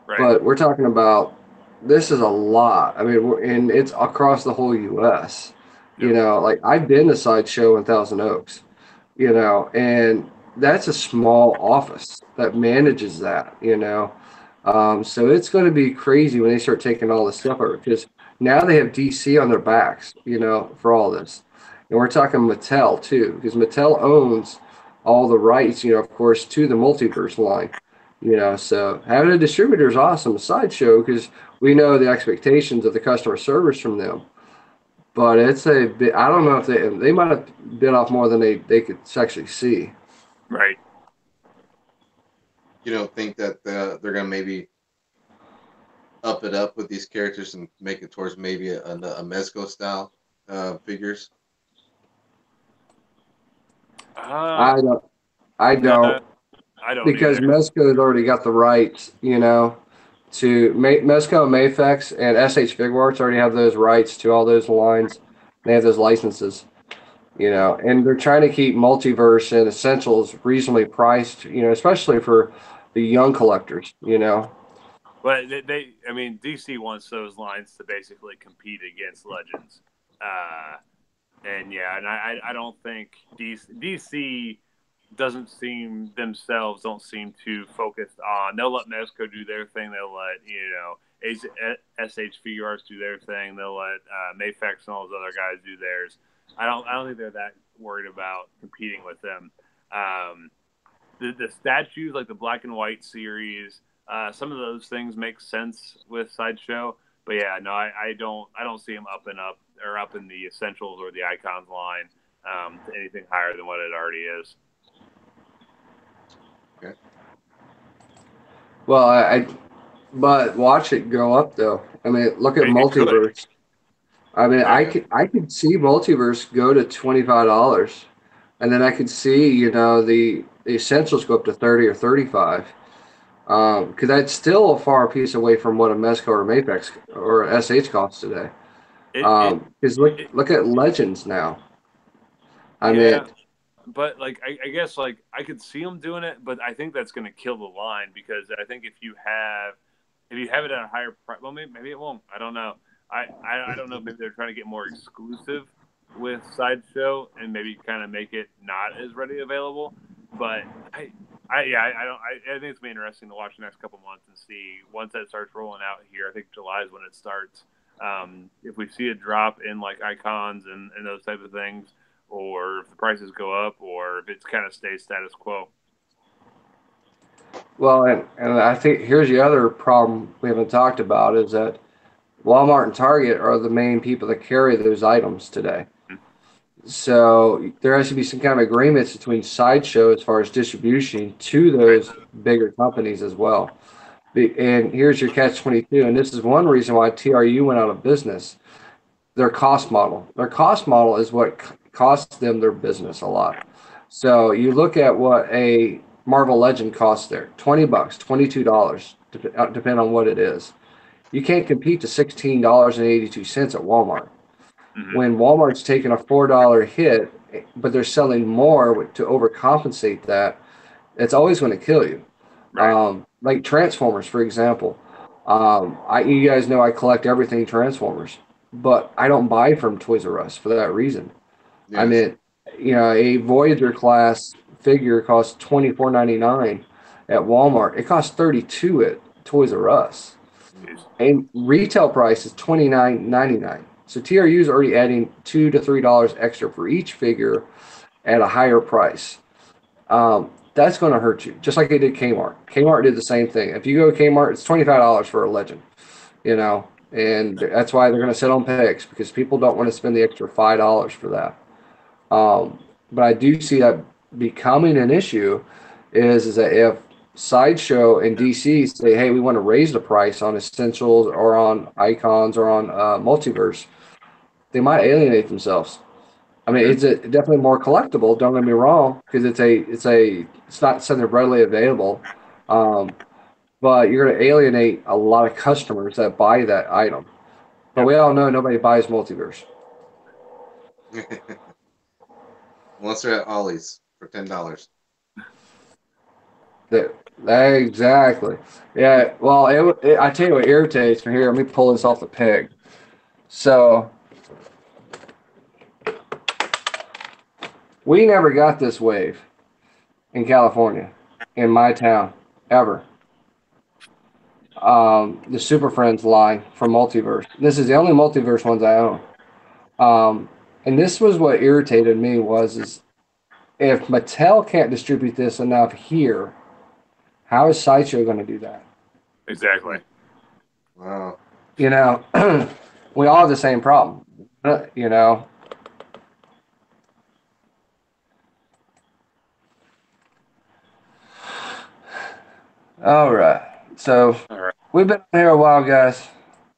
Right. But we're talking about, this is a lot. And it's across the whole U.S. I've been to Sideshow in Thousand Oaks, and that's a small office that manages that, so it's going to be crazy when they start taking all this stuff over, because now they have DC on their backs, for all this. And we're talking Mattel too, because Mattel owns all the rights, of course, to the multiverse line, so having a distributor is awesome. Sideshow, because we know the expectations of the customer service from them. But it's a bit, I don't know if they might have bit off more than they could actually see. Right. You don't think that they're going to maybe up it up with these characters and make it towards maybe a Mezco style figures? I don't. I don't because either. Mezco's already got the rights, to Mezco and Mafex and SH Figuarts already have those rights to all those lines. They have those licenses, and they're trying to keep Multiverse and Essentials reasonably priced, especially for the young collectors, But DC wants those lines to basically compete against Legends, and I don't think DC don't seem too focused on. They'll let Mezco do their thing. They'll let SH Figuarts do their thing. They'll let Mafex and all those other guys do theirs. I don't think they're that worried about competing with them. The statues, like the black and white series, some of those things make sense with Sideshow. But I don't see them up in the Essentials or the Icons line to anything higher than what it already is. Okay. Well, but watch it go up though. Look at Multiverse. I could see Multiverse go to $25, and then I could see the Essentials go up to 30 or 35. Because that's still a far piece away from what a Mezco or Mafex or SH costs today. Because look at Legends now. But I guess I could see them doing it, but I think that's going to kill the line, because I think if you have it at a higher price, well, maybe it won't. I don't know. I don't know. Maybe they're trying to get more exclusive with Sideshow and maybe kind of make it not as readily available. But I think it's gonna be interesting to watch the next couple months and see once that starts rolling out here. I think July is when it starts. If we see a drop in like icons and those type of things, or if the prices go up, or if it kind of stays status quo. Well, and I think here's the other problem we haven't talked about is that Walmart and Target are the main people that carry those items today. So there has to be some kind of agreements between Sideshow as far as distribution to those bigger companies as well. And here's your catch-22, and this is one reason why TRU went out of business. Their cost model. Their cost model is what costs them their business a lot. So you look at what a Marvel Legend costs there, $20, $22, depending on what it is. You can't compete to $16.82 at Walmart. When Walmart's taking a $4 hit, but they're selling more to overcompensate that, it's always going to kill you. Right. Like Transformers, for example. You guys know I collect everything Transformers, but I don't buy from Toys R Us for that reason. Yes. I mean, a Voyager class figure costs $24.99 at Walmart. It costs $32 at Toys R Us. Jeez. And retail price is $29.99. So TRU is already adding $2 to $3 extra for each figure at a higher price. That's going to hurt you, just like they did Kmart. Kmart did the same thing. If you go to Kmart, it's $25 for a Legend, and that's why they're going to sit on pegs because people don't want to spend the extra $5 for that. But I do see that becoming an issue is that if Sideshow and DC say, hey, we want to raise the price on Essentials or on Icons or on Multiverse, they might alienate themselves. I mean, it's definitely more collectible. Don't get me wrong, because it's not something readily available. But you're going to alienate a lot of customers that buy that item. But we all know nobody buys Multiverse. Unless they're at Ollie's for $10. Exactly. Yeah. Well, I tell you what irritates me here. Let me pull this off the peg. So we never got this wave in California, in my town, ever. The Super Friends line from Multiverse. This is the only Multiverse ones I own. And this was what irritated me is if Mattel can't distribute this enough here, how is Sideshow going to do that? Exactly. Wow. We all have the same problem. All right. So we've been here a while, guys,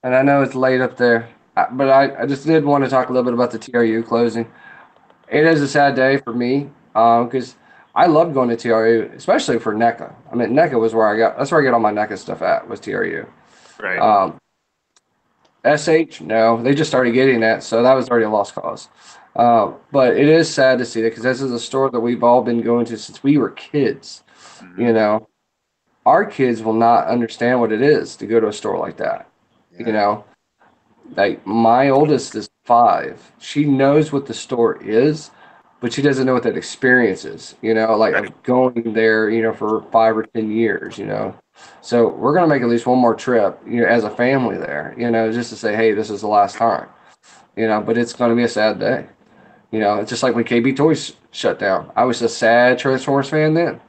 and I know it's late up there, but I just did want to talk a little bit about the TRU closing. It is a sad day for me because I loved going to TRU, especially for NECA. I mean, NECA was that's where I get all my NECA stuff at, was TRU. Right. SH, no, they just started getting that, so that was already a lost cause. But it is sad to see that because this is a store that we've all been going to since we were kids. Our kids will not understand what it is to go to a store like that. Yeah. Like my oldest is 5. She knows what the store is, but she doesn't know what that experience is. Like of going there, for 5 or 10 years. So we're gonna make at least one more trip, as a family there. Just to say, hey, this is the last time. But it's gonna be a sad day. It's just like when KB Toys shut down. I was a sad Transformers fan then.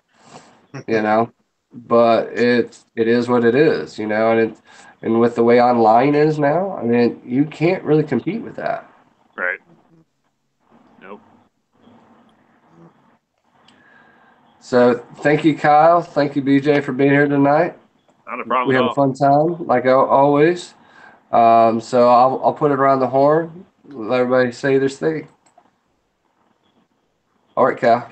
But it is what it is, and with the way online is now, I mean, you can't really compete with that. Right. Nope. So thank you, Kyle. Thank you, BJ, for being here tonight. Not a problem. We had a fun time, like always. So I'll put it around the horn. Let everybody say their thing. All right, Kyle.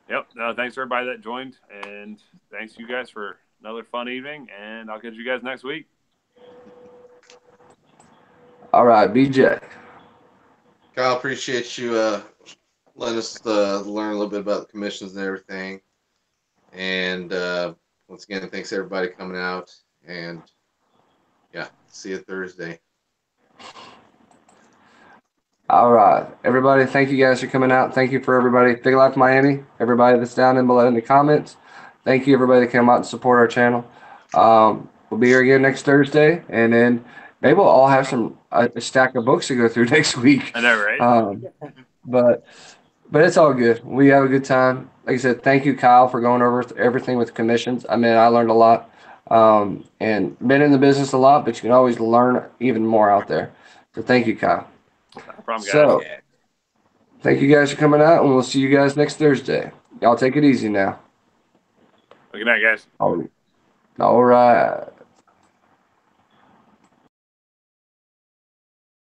Yep. Thanks for everybody that joined, and thanks you guys for another fun evening. And I'll catch you guys next week. All right, BJ. Kyle, appreciate you letting us learn a little bit about the commissions and everything. And once again, thanks everybody coming out. And yeah, see you Thursday. All right, everybody. Thank you guys for coming out. Thank you for everybody. Big Life Miami. Everybody that's down in below in the comments. Thank you, everybody that came out and support our channel. We'll be here again next Thursday, and then maybe we'll all have a stack of books to go through next week. I know, right? But it's all good. We have a good time. Like I said, thank you, Kyle, for going over everything with commissions. I mean, I learned a lot, and been in the business a lot, but you can always learn even more out there. So thank you, Kyle. No problem, guys. So, thank you guys for coming out, and we'll see you guys next Thursday. Y'all take it easy now. Good night, guys. All right.